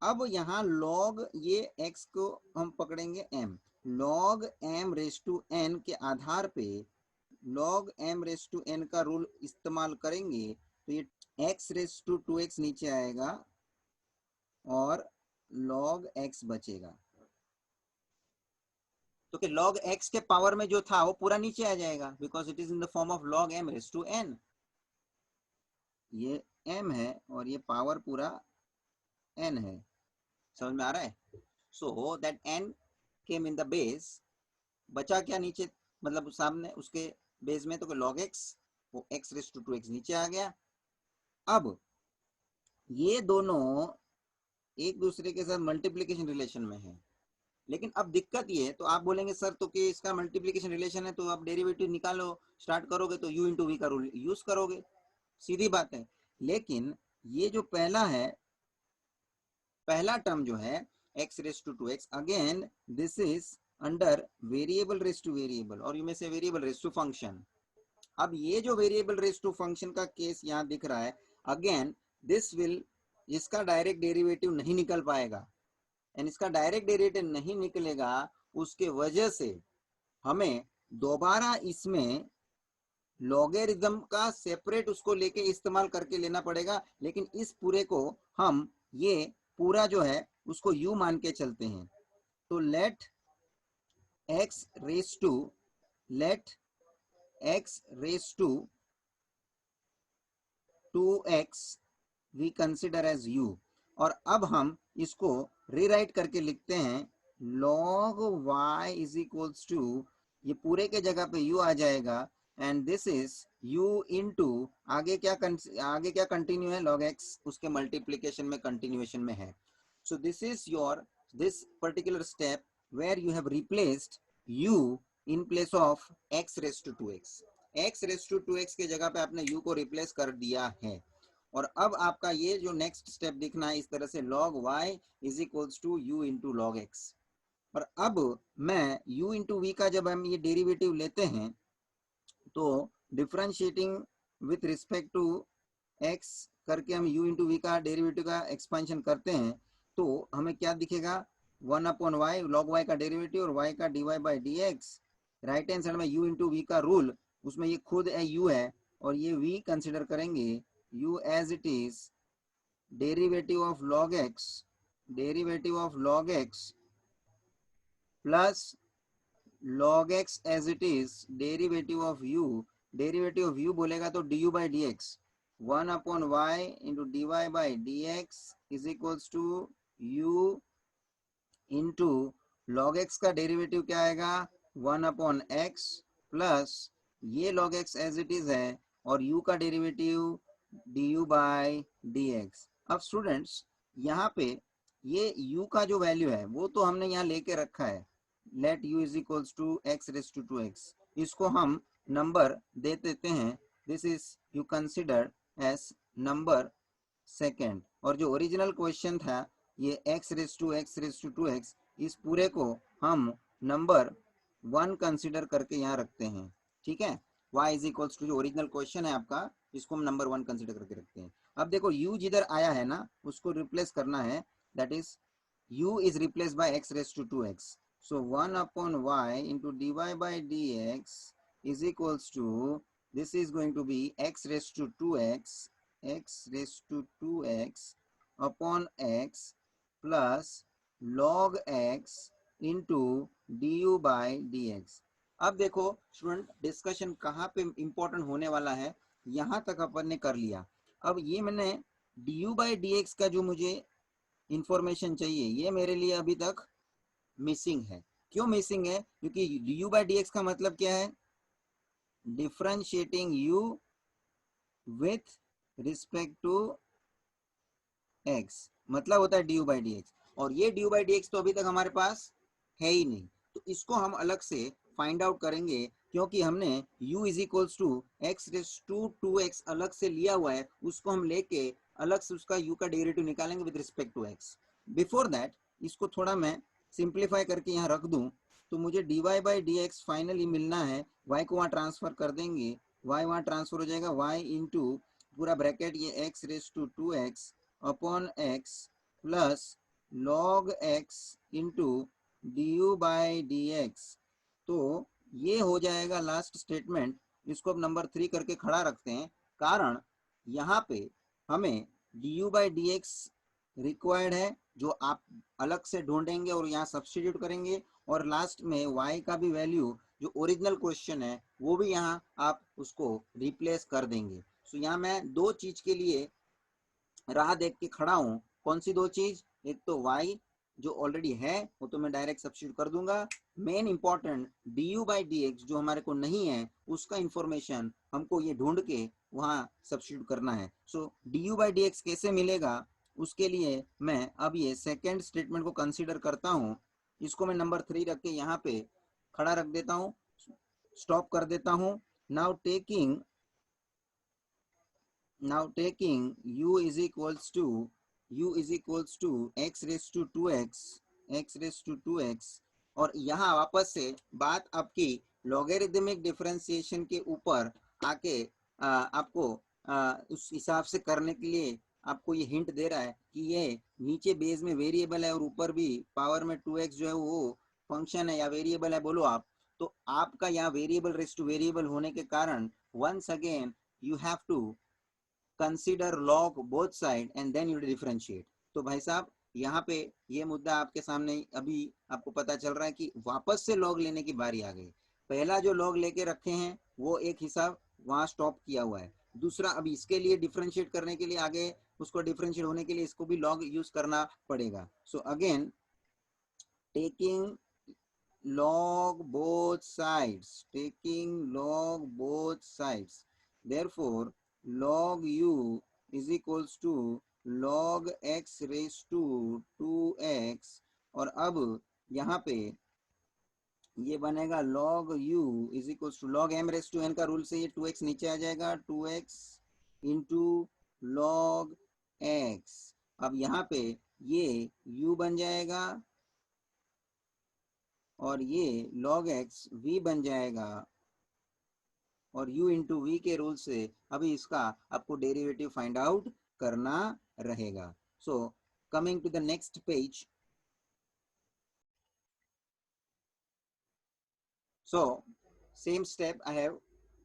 अब यहाँ log ये x को हम पकड़ेंगे m, log m raise to n के आधार पे log m raise to n का रूल इस्तेमाल करेंगे तो ये x रेस टू 2x नीचे आएगा और log x बचेगा। तो कि log x के पावर में जो था वो पूरा नीचे आ जाएगा, because it is in the form of log m raise to n। ये m है और ये पावर पूरा n है, समझ में आ रहा है? So that n came in the base, बचा क्या नीचे, मतलब सामने उसके बेस में, तो कि log x, वो x रेस टू 2x नीचे आ गया। अब ये दोनों एक दूसरे के साथ मल्टीप्लिकेशन रिलेशन में है, लेकिन अब दिक्कत ये है, तो आप बोलेंगे सर तो कि इसका मल्टीप्लिकेशन रिलेशन है तो आप डेरिवेटिव निकालो स्टार्ट करोगे तो u इंटू वी का रूल यूज करोगे, सीधी बात है। लेकिन ये जो पहला है, पहला टर्म जो है x raise to 2x, again this is under variable raise to variable, और यू में से वेरिएबल रेस टू फंक्शन। अब ये जो वेरिएबल रेस टू फंक्शन का केस यहाँ दिख रहा है, अगेन दिस विल, इसका डायरेक्ट डेरिवेटिव नहीं निकल पाएगा, एंड इसका डायरेक्ट डेरिवेटिव नहीं निकलेगा, उसके वजह से हमें दोबारा इसमें लॉगरिथम का सेपरेट उसको लेके इस्तेमाल करके लेना पड़ेगा। लेकिन इस पूरे को हम ये पूरा जो है उसको u मान के चलते हैं। तो let x raise to 2x we consider as u, और अब हम इसको रीराइट करके लिखते हैं log y is equals to, ये पूरे के जगह पे u आ जाएगा, and this is u into आगे क्या कंटिन्यू है, log x उसके मल्टीप्लिकेशन में कंटिन्यूएशन में है। So this is your this particular step where you have replaced u in place of x raise to 2x। x raise to 2x के जगह पे आपने u को रिप्लेस कर दिया है, और अब आपका ये जो नेक्स्ट स्टेप दिखना है इस तरह से log y is equals to u into log x. और अब मैं u इंटू वी का जब हम ये डेरिवेटिव लेते हैं तो differentiating with respect to x करके हम u इंटू वी का डेरिवेटिव का एक्सपेंशन करते हैं, तो हमें क्या दिखेगा, 1 अपॉन वाई, लॉग वाई का डेरिवेटिव और y का dy by d x. Right hand side में u इंटू वी का रूल, उसमें ये खुद u है और ये v कंसिडर करेंगे u as it is derivative of log x plus log x as it is derivative of u बोलेगा तो du by d x, 1 upon y into dy by d x is equals to u into log x का derivative क्या आएगा, 1 upon x plus ये log x as it is है और u का derivative du by d x. अब students यहाँ पे ये u का जो वैल्यू है वो तो हमने यहाँ लेके रखा है, let u is equals to x raise to 2x, इसको हम नंबर दे देते हैं, this is u consider as number second. और जो ओरिजिनल क्वेश्चन था ये x रेस टू 2x, इस पूरे को हम नंबर 1 कंसिडर करके यहाँ रखते हैं, ठीक है। y इज इक्वल्स टू जो ओरिजिनल क्वेश्चन है आपका, इसको हम नंबर 1 कंसिडर करके रखते हैं। अब देखो u जिधर आया है ना उसको रिप्लेस करना है, that is u is replace by x raise to 2x, so 1 upon y into dy by dx is equals to, this is going to be x raised to 2x, x raised to 2x upon x plus log x into du by dx। अब देखो student discussion कहाँ पे important होने वाला है, यहाँ तक अपन ने कर लिया। अब ये मैंने du by dx का जो मुझे इंफॉर्मेशन चाहिए ये मेरे लिए अभी तक मिसिंग है। क्यों मिसिंग है? क्योंकि du by dx का मतलब क्या है? Differentiating u with respect to x, मतलब होता है du by dx, और ये du by dx तो अभी तक हमारे पास है ही नहीं, तो इसको हम अलग से फाइंड आउट करेंगे, क्योंकि हमने u is equals to x raise to 2x अलग से लिया हुआ है, उसको हम लेके अलग से उसका u का डेरिवेटिव निकालेंगे with respect to x। Before that इसको थोड़ा मैं सिंप्लीफाई करके यहाँ रख दूं, तो मुझे dy by d x finally मिलना है, y को वहाँ ट्रांसफर कर देंगे, y वहाँ ट्रांसफर हो जाएगा y इंटू पूरा ब्रैकेट ये x raise to 2x upon x plus log x into du by d x. तो ये हो जाएगा लास्ट स्टेटमेंट। इसको अब नंबर 3 करके खड़ा रखते हैं, कारण यहाँ पे हमें du by d x required है, जो आप अलग से ढूंढेंगे और यहाँ सब्स्टिट्यूट करेंगे, और लास्ट में y का भी वैल्यू जो ओरिजिनल क्वेश्चन है वो भी यहाँ आप उसको रिप्लेस कर देंगे। सो यहाँ मैं दो चीज के लिए राह देख के खड़ा हूं। कौन सी दो चीज? एक तो y जो ऑलरेडी है वो तो मैं डायरेक्ट सब्स्टिट्यूट कर दूंगा, main important du by d x जो हमारे को नहीं है उसका इंफॉर्मेशन हमको ये ढूंढ के वहां सब्स्टिट्यूट करना है। सो du बाई डी एक्स कैसे मिलेगा, उसके लिए मैं अब ये सेकेंड स्टेटमेंट को कंसिडर करता हूँ। इसको मैं नंबर 3 रख के यहाँ पे खड़ा रख देता हूँ, स्टॉप कर देता हूँ। Now taking u is equals to x raised to 2x, और यहाँ वापस से बात आपकी लॉगरिदमिक डिफरेंशिएशन के ऊपर आके आपको उस हिसाब से करने के लिए आपको ये हिंट दे रहा है कि ये नीचे बेस में वेरिएबल है और ऊपर भी पावर में 2x जो है वो फंक्शन है या वेरिएबल है बोलो आप, तो आपका यहाँ वेरिएबल रेस टू वेरिएबल होने के कारण once again you have to consider log both side and then you differentiate. तो भाई साहब यहाँ पे ये मुद्दा आपके सामने अभी आपको पता चल रहा है कि वापस से लॉग लेने की बारी आ गई। पहला जो लॉग लेके रखे हैं वो एक हिसाब वहां स्टॉप किया हुआ है, दूसरा अभी इसके लिए डिफरेंशिएट करने के लिए आगे उसको डिफरेंशिएट होने के लिए इसको भी लॉग यूज करना पड़ेगा। So again taking log both sides, therefore log u is equals to log x raised to 2x, और अब यहाँ पे ये बनेगा log u is equals to log m raised to n का रूल से ये 2x नीचे आ जाएगा, 2x इंटू log x। अब यहाँ पे ये u बन जाएगा और ये log x v बन जाएगा, और u इंटू वी के रूल से अभी इसका आपको डेरिवेटिव फाइंड आउट करना रहेगा। So coming to the next page, so same step I have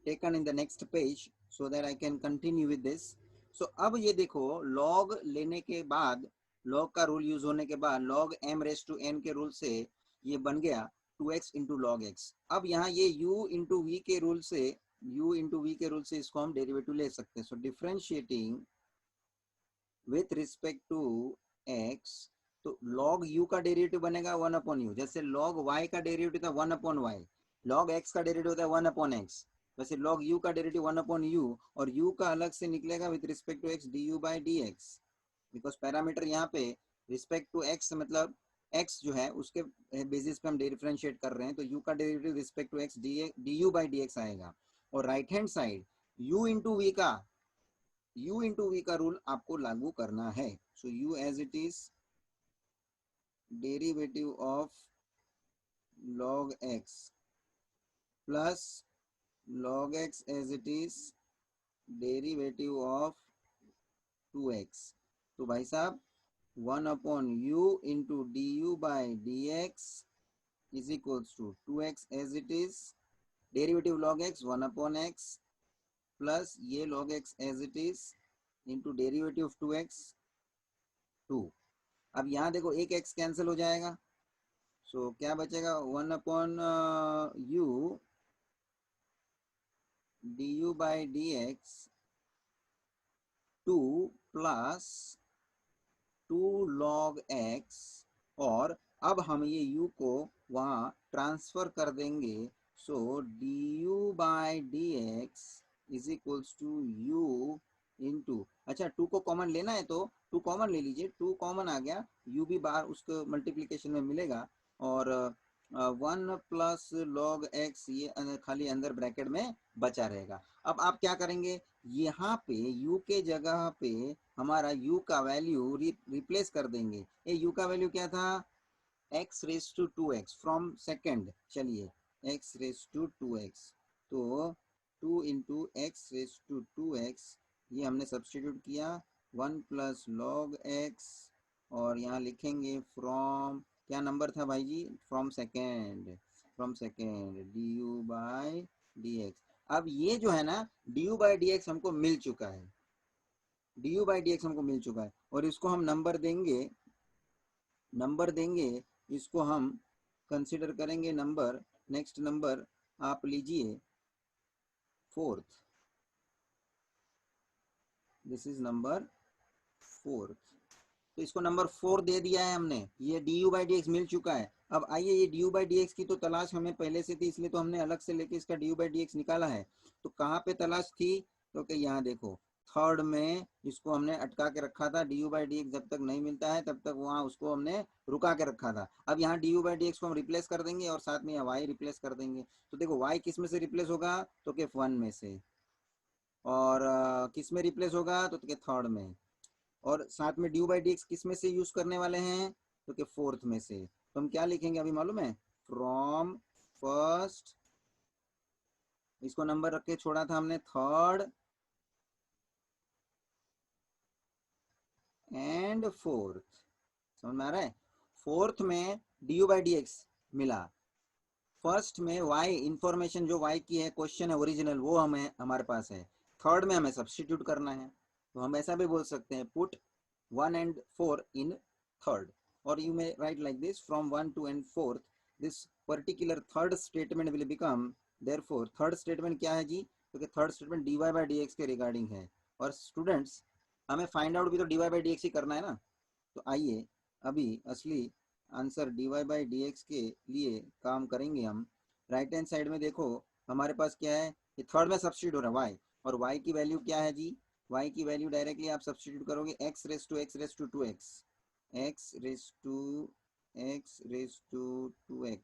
taken in the next page so that I can continue with this। so अब ये देखो log लेने के बाद, log का रूल यूज होने के बाद log m raise to n के रूल से ये बन गया 2x इंटू लॉग एक्स। अब यहाँ ये u इंटू वी के रूल से इसको हम डेरिवेटिव ले सकते हैं। So differentiating with respect to x, तो log u का डेरिवेटिव बनेगा 1 अपॉन u, जैसे log y का डेरिवेटिव था 1 अपॉन y, log x का डेरिवेटिव होता है 1 अपॉन x, वैसे log u का डेरिवेटिव 1 अपॉन u, और u का अलग से निकलेगा with respect to x du by d x, because parameter यहाँ पे रिस्पेक्ट टू x मतलब x जो है उसके बेसिस पे हम डिफरेंशिएट कर रहे हैं, तो u का derivative respect to x du by d x आएगा, और right hand side u into v का रूल आपको लागू करना है। So u as it is derivative of log x plus log x as it is derivative of 2x। तो भाई साहब 1/u into d u by d x is equals to 2x as it is, derivative log x 1/x plus ये log x as it is into derivative 2x 2। अब यहाँ देखो एक x cancel हो जाएगा, सो क्या बचेगा 1/u D u by d x 2 plus 2 log x, और अब हम ये u को वहाँ ट्रांसफर कर देंगे, so d u by d x is equals to u into, अच्छा 2 को कॉमन लेना है तो 2 कॉमन ले लीजिए, 2 कॉमन आ गया, u भी बाहर उसको मल्टीप्लीकेशन में मिलेगा, और 1 प्लस लॉग एक्स ये खाली अंदर ब्रैकेट में बचा रहेगा। अब आप क्या करेंगे, यहाँ पे u के जगह पे हमारा u का वैल्यू रिप्लेस कर देंगे। ये u का वैल्यू क्या था, x raise to 2x from second, चलिए x रेस टू 2x, तो 2 into x raise to 2x ये हमने सब्सटीट्यूट किया, 1 प्लस लॉग x, और यहाँ लिखेंगे फ्रॉम, क्या नंबर था भाई जी, from second d u by d x. अब ये जो है ना d u by d x हमको मिल चुका है, d u by d x हमको मिल चुका है, और इसको हम नंबर देंगे, इसको हम कंसिडर करेंगे नंबर, नेक्स्ट नंबर आप लीजिए 4th, this is number 4th, तो इसको नंबर 4 दे दिया है हमने, ये d u by d x मिल चुका है। अब आइए ये d u by d x की तो तलाश हमें पहले से थी, इसलिए तो हमने अलग से लेके इसका D u by d x निकाला है। तो कहाँ पे तलाश थी, तो कि यहाँ देखो थर्ड में इसको हमने अटका के रखा था, D u by d x जब तक नहीं मिलता है तब तक वहाँ उसको हमने रुका के रखा था। अब यहाँ D u by d x को हम रिप्लेस कर देंगे और साथ में यहाँ वाई रिप्लेस कर देंगे। तो देखो वाई किस में से रिप्लेस होगा, तो के 1 में से, और किस में रिप्लेस होगा, तो के थर्ड में, और साथ में डी बाई डी एक्स किस में से यूज करने वाले हैं, तो कि 4th में से। तो हम क्या लिखेंगे अभी मालूम है, फ्रॉम फर्स्ट, इसको नंबर रख के छोड़ा था हमने थर्ड एंड 4th, समझ में आ रहा है। 4th में D u by d x मिला, फर्स्ट में वाई इंफॉर्मेशन जो वाई की है, क्वेश्चन है ओरिजिनल, वो हमें हमारे पास है, थर्ड में हमें सब्सटीट्यूट करना है। तो हम ऐसा भी बोल सकते हैं, put 1 and 4 in third, or you may write like this, from 1 to and 4th this particular third statement will become, therefore third statement क्या है जी, क्योंकि third statement dy by dx के रिगार्डिंग है, और स्टूडेंट्स हमें फाइंड आउट भी तो dy by dx ही करना है ना। तो आइए अभी असली आंसर dy by dx के लिए काम करेंगे हम। राइट हैंड साइड में देखो हमारे पास क्या है, ये थर्ड में सब्स्टिट्यूट हो रहा है y, और y की वैल्यू क्या है जी, y की वैल्यू डायरेक्टली आप सब्स्टिट्यूट करोगे x raise to 2x, x raise to 2x,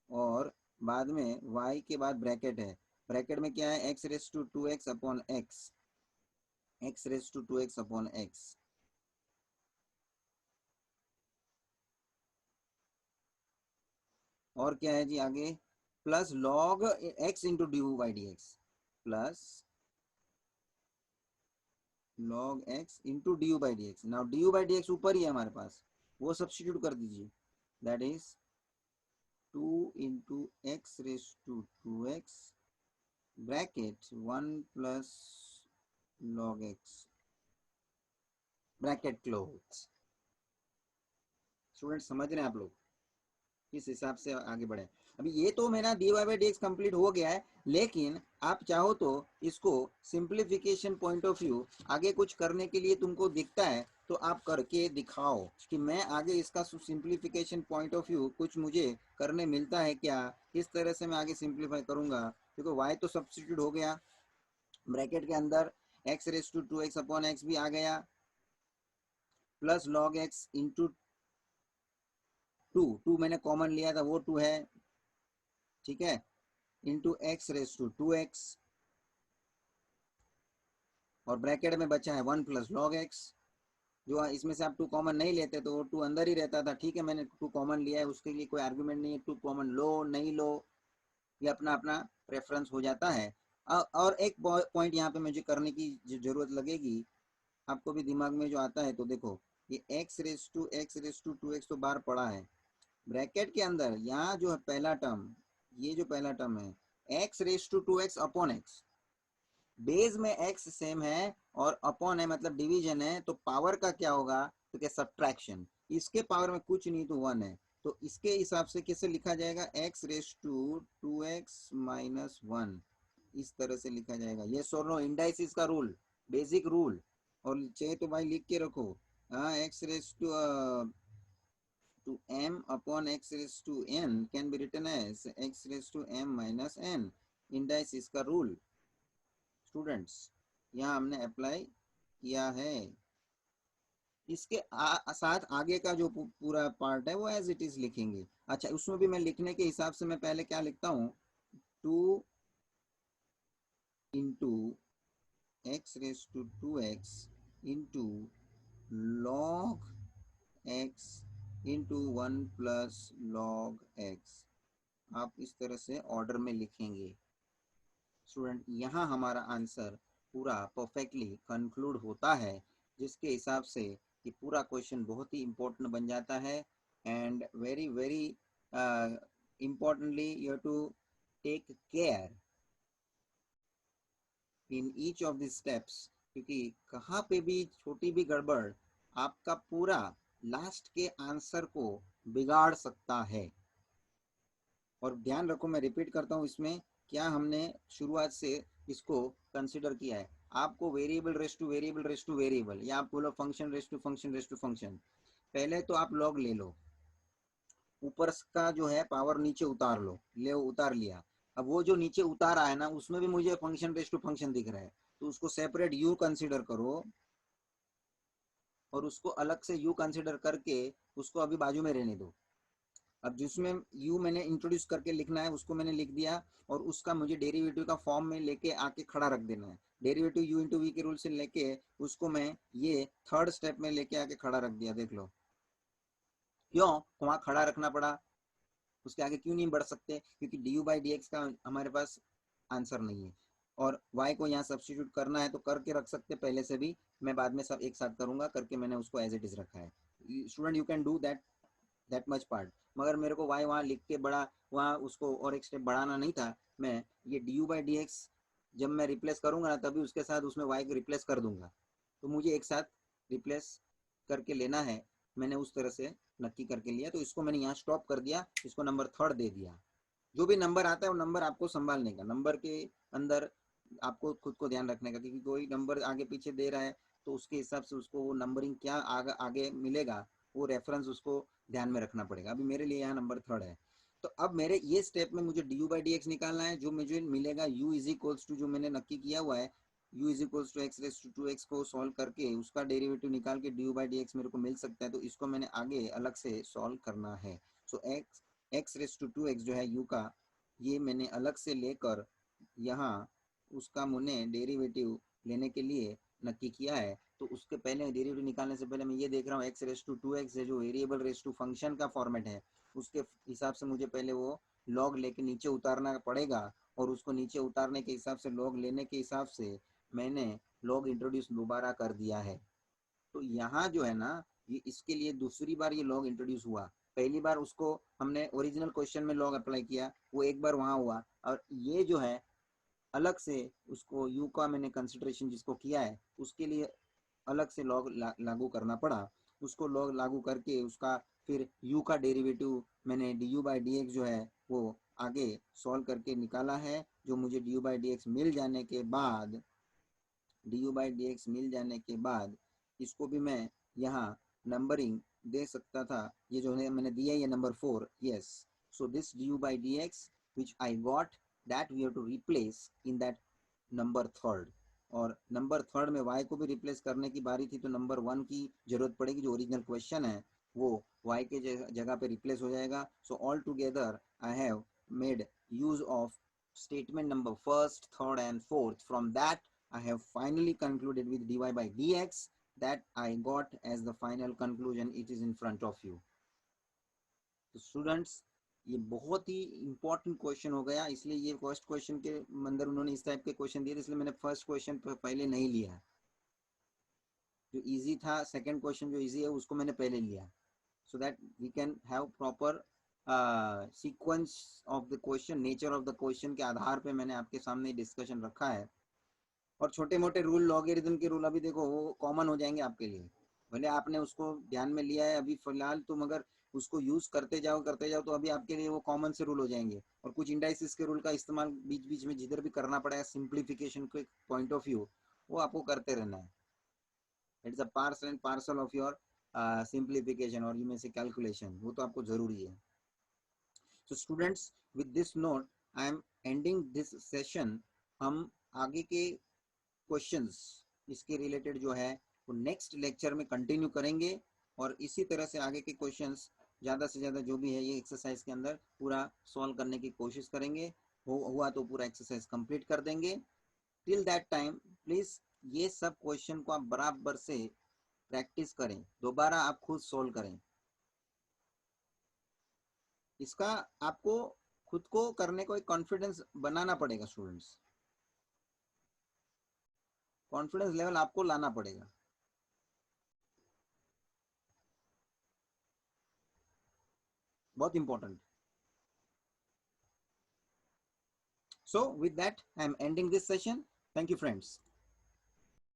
और बाद में y के बाद ब्रैकेट है, ब्रैकेट में क्या है x raise to 2x upon x, x raise to 2x upon x, और क्या है जी आगे, plus log x into d u by d x, plus log x into d u by d x. Now d u by d x ऊपर ही है हमारे पास, वो सब्स्टिट्यूट कर दीजिए, that is 2 into x raise to 2x bracket 1 plus log x bracket close. Student समझ रहे हैं आप लोग, किस हिसाब से आगे बढ़े। अभी ये तो मेरा d y by d x complete हो गया है, लेकिन आप चाहो तो इसको सिंप्लीफिकेशन पॉइंट ऑफ व्यू आगे कुछ करने के लिए तुमको दिखता है तो आप करके दिखाओ कि मैं आगे इसका सिंप्लीफिकेशन पॉइंट ऑफ व्यू कुछ मुझे करने मिलता है क्या, किस तरह से मैं आगे सिंप्लीफाई करूंगा। क्योंकि y तो सब्स्टिट्यूट हो गया, ब्रैकेट के अंदर x raise to 2x upon x भी आ गया, प्लस log x इंटू 2 मैंने कॉमन लिया था वो 2 है, ठीक है, into x raise to 2x, और ब्रैकेट में बचा है 1 प्लस लॉग एक्स। जो इसमें से आप 2 कॉमन नहीं लेते तो वो 2 अंदर ही रहता था, ठीक है मैंने 2 कॉमन लिया है, उसके लिए कोई आर्गुमेंट नहीं है, 2 कॉमन लो नहीं लो ये अपना अपना प्रेफरेंस हो जाता है। और एक पॉइंट यहाँ पे मुझे करने की जरूरत लगेगी, आपको भी दिमाग में जो आता है, तो देखो ये x रेस टू 2x तो बार पड़ा है ब्रैकेट के अंदर। यहाँ जो है पहला टर्म, ये जो पहला टर्म है x raise to 2x upon x, base में x सेम है और अपॉन है मतलब डिवीजन है, तो पावर का क्या होगा, तो क्या सब्ट्रैक्शन। इसके पावर में कुछ नहीं तो 1 है, तो इसके हिसाब से कैसे लिखा जाएगा, x raise to 2x minus 1, इस तरह से लिखा जाएगा। ये सोनो इंडाइसिस का रूल, बेसिक रूल, और चाहिए तो भाई लिख के रखो। हाँ, x raise to m upon x raised to n can be written as x raised to m minus n, indices का रूल स्टूडेंट्स यहाँ हमने अप्लाई किया है। इसके साथ आगे का जो पूरा पार्ट है वो एज इट इज लिखेंगे। अच्छा, उसमें भी मैं लिखने के हिसाब से मैं पहले क्या लिखता हूँ, 2 into x raise to 2x into log x into 1 plus log x, आप इस तरह से ऑर्डर में लिखेंगे स्टूडेंट। यहाँ हमारा आंसर पूरा परफेक्टली कंक्लूड होता है, जिसके हिसाब से ये पूरा क्वेश्चन बहुत ही इम्पोर्टेंट बन जाता है। And very very importantly you have to take care in each of the steps, क्योंकि कहाँ पे भी छोटी भी गड़बड़ आपका पूरा लास्ट के आंसर को बिगाड़ सकता है। और ध्यान रखो, मैं रिपीट करता हूँ, इसमें क्या हमने शुरुआत से इसको कंसिडर किया है, आपको variable raise to variable raise to variable, या आप बोलो function raise to function raise to function. पहले तो आप लॉग ले लो, ऊपर का जो है पावर नीचे उतार लो, ले उतार लिया। अब वो जो नीचे उतारा है ना, उसमें भी मुझे फंक्शन रेस टू फंक्शन दिख रहा है, तो उसको सेपरेट यू कंसिडर करो, और उसको अलग से यू कंसिडर करके उसको अभी बाजू में रहने दो। अब जिसमें u मैंने इंट्रोड्यूस करके लिखना है उसको मैंने लिख दिया, और उसका मुझे डेरिवेटिव का फॉर्म में लेके आके खड़ा रख देना है। डेरिवेटिव u इंटू वी के रूल से लेके उसको मैं ये थर्ड स्टेप में लेके आके खड़ा रख दिया। देख लो क्यों वहां खड़ा रखना पड़ा, उसके आगे क्यों नहीं बढ़ सकते, क्योंकि D u by d x का हमारे पास आंसर नहीं है, और y को यहाँ सब्सटीट्यूट करना है तो करके रख सकते पहले से भी, मैं बाद में सब एक साथ करूंगा, करके मैंने उसको एज इट इज रखा है। Student you can do that much part, मगर मेरे को y वहाँ लिख के बड़ा, वहाँ उसको और एक स्टेप बढ़ाना नहीं था। मैं ये d u by d x जब मैं रिप्लेस करूंगा ना, तभी उसके साथ उसमें y को रिप्लेस कर दूंगा, तो मुझे एक साथ रिप्लेस करके लेना है। मैंने उस तरह से नक्की करके लिया, तो इसको मैंने यहाँ स्टॉप कर दिया, इसको नंबर थर्ड दे दिया। जो भी नंबर आता है वो नंबर आपको संभालने का, नंबर के अंदर आपको खुद को ध्यान रखने का, क्योंकि कोई नंबर आगे पीछे दे रहा है तो उसके हिसाब से उसको वो नंबरिंग क्या आगे मिलेगा, वो रेफरेंस उसको ध्यान में रखना पड़ेगा। अभी मेरे लिए यहाँ नंबर थर्ड है, तो अब मेरे ये स्टेप में मुझे d u by d x निकालना है, जो मुझे मिलेगा u इज इक्वल्स टू, जो मैंने नक्की किया हुआ है, u is equals to x raise to 2x को सॉल्व करके उसका डेरिवेटिव निकाल के d u by d x मेरे को मिल सकता है, तो इसको मैंने आगे अलग से सॉल्व करना है। सो एक्स रेस टू 2x जो है u का, ये मैंने अलग से लेकर यहाँ उसका मैंने डेरिवेटिव लेने के लिए नक्की किया है। तो उसके पहले डेरिवेटिव निकालने से पहले मैं ये देख रहा हूँ एक्स रेस टू 2x है, जो वेरिएबल रेस टू फंक्शन का फॉर्मेट है, उसके हिसाब से मुझे पहले वो लॉग लेके नीचे उतारना पड़ेगा, और उसको नीचे उतारने के हिसाब से लॉग लेने के हिसाब से मैंने लॉग इंट्रोड्यूस दोबारा कर दिया है। तो यहाँ जो है ना, ये इसके लिए दूसरी बार ये लॉग इंट्रोड्यूस हुआ। पहली बार उसको हमने ओरिजिनल क्वेश्चन में लॉग अप्लाई किया, वो एक बार वहाँ हुआ, और ये जो है अलग से उसको यू का मैंने कंसिडरेशन जिसको किया है उसके लिए अलग से लॉग लागू करना पड़ा। उसको लॉग लागू करके उसका फिर u का डेरिवेटिव मैंने D u by d x जो है वो आगे सॉल्व करके निकाला है, जो मुझे d u by d x मिल जाने के बाद, d u by d x मिल जाने के बाद इसको भी मैं यहाँ नंबरिंग दे सकता था। ये जो है मैंने दिया ये number 4, yes. So this d u by d x which I got, that we have to replace in that number third. और नंबर थर्ड में y को भी रिप्लेस करने की बारी थी, तो नंबर 1 की जरूरत पड़ेगी, जो ओरिजिनल क्वेश्चन है वो y के जगह पे रिप्लेस हो जाएगा। So all together I have made use of statement number first, third and fourth. From that I have finally concluded with dy by dx, that I got as the final conclusion. It is in front of you. तो students ये बहुत ही important question हो गया, इसलिए ये first question के अंदर उन्होंने इस टाइप के क्वेश्चन दिए, इसलिए मैंने फर्स्ट क्वेश्चन पहले नहीं लिया। जो इजी था, सेकंड क्वेश्चन जो इजी है उसको मैंने पहले लिया, so that we can have proper sequence of the question, nature of the question के आधार पे मैंने आपके सामने डिस्कशन रखा है। और छोटे मोटे रूल, लॉगरिथम के रूल अभी देखो वो कॉमन हो जाएंगे आपके लिए, भले आपने उसको ध्यान में लिया है अभी फिलहाल, तुम अगर उसको यूज करते जाओ तो अभी आपके लिए वो कॉमन से रूल हो जाएंगे। और कुछ इंडाइसिस के रूल का इस्तेमाल बीच बीच में जिधर भी करना पड़ेगा सिंप्लीफिकेशन के पॉइंट ऑफ व्यू, वो आपको करते रहना है। It's a parcel and parcel of your simplification और यू में से कैलकुलेशन, वो तो आपको जरूरी है। So students, with this note I am ending this session. हम आगे के क्वेश्चंस इसके रिलेटेड जो है वो नेक्स्ट लेक्चर में कंटिन्यू करेंगे, और इसी तरह से आगे के क्वेश्चंस ज़्यादा से ज़्यादा जो भी है ये एक्सरसाइज के अंदर पूरा सॉल्व करने की कोशिश करेंगे। हुआ तो पूरा एक्सरसाइज कंप्लीट कर देंगे। टिल दैट टाइम प्लीज़ ये सब क्वेश्चन को आप बराबर से प्रैक्टिस करें, दोबारा आप खुद सॉल्व करें। इसका आपको खुद को करने को एक कॉन्फिडेंस बनाना पड़ेगा स्टूडेंट्स, कॉन्फिडेंस लेवल आपको लाना पड़ेगा। बहुत important. So with that, I am ending this session. Thank you, friends.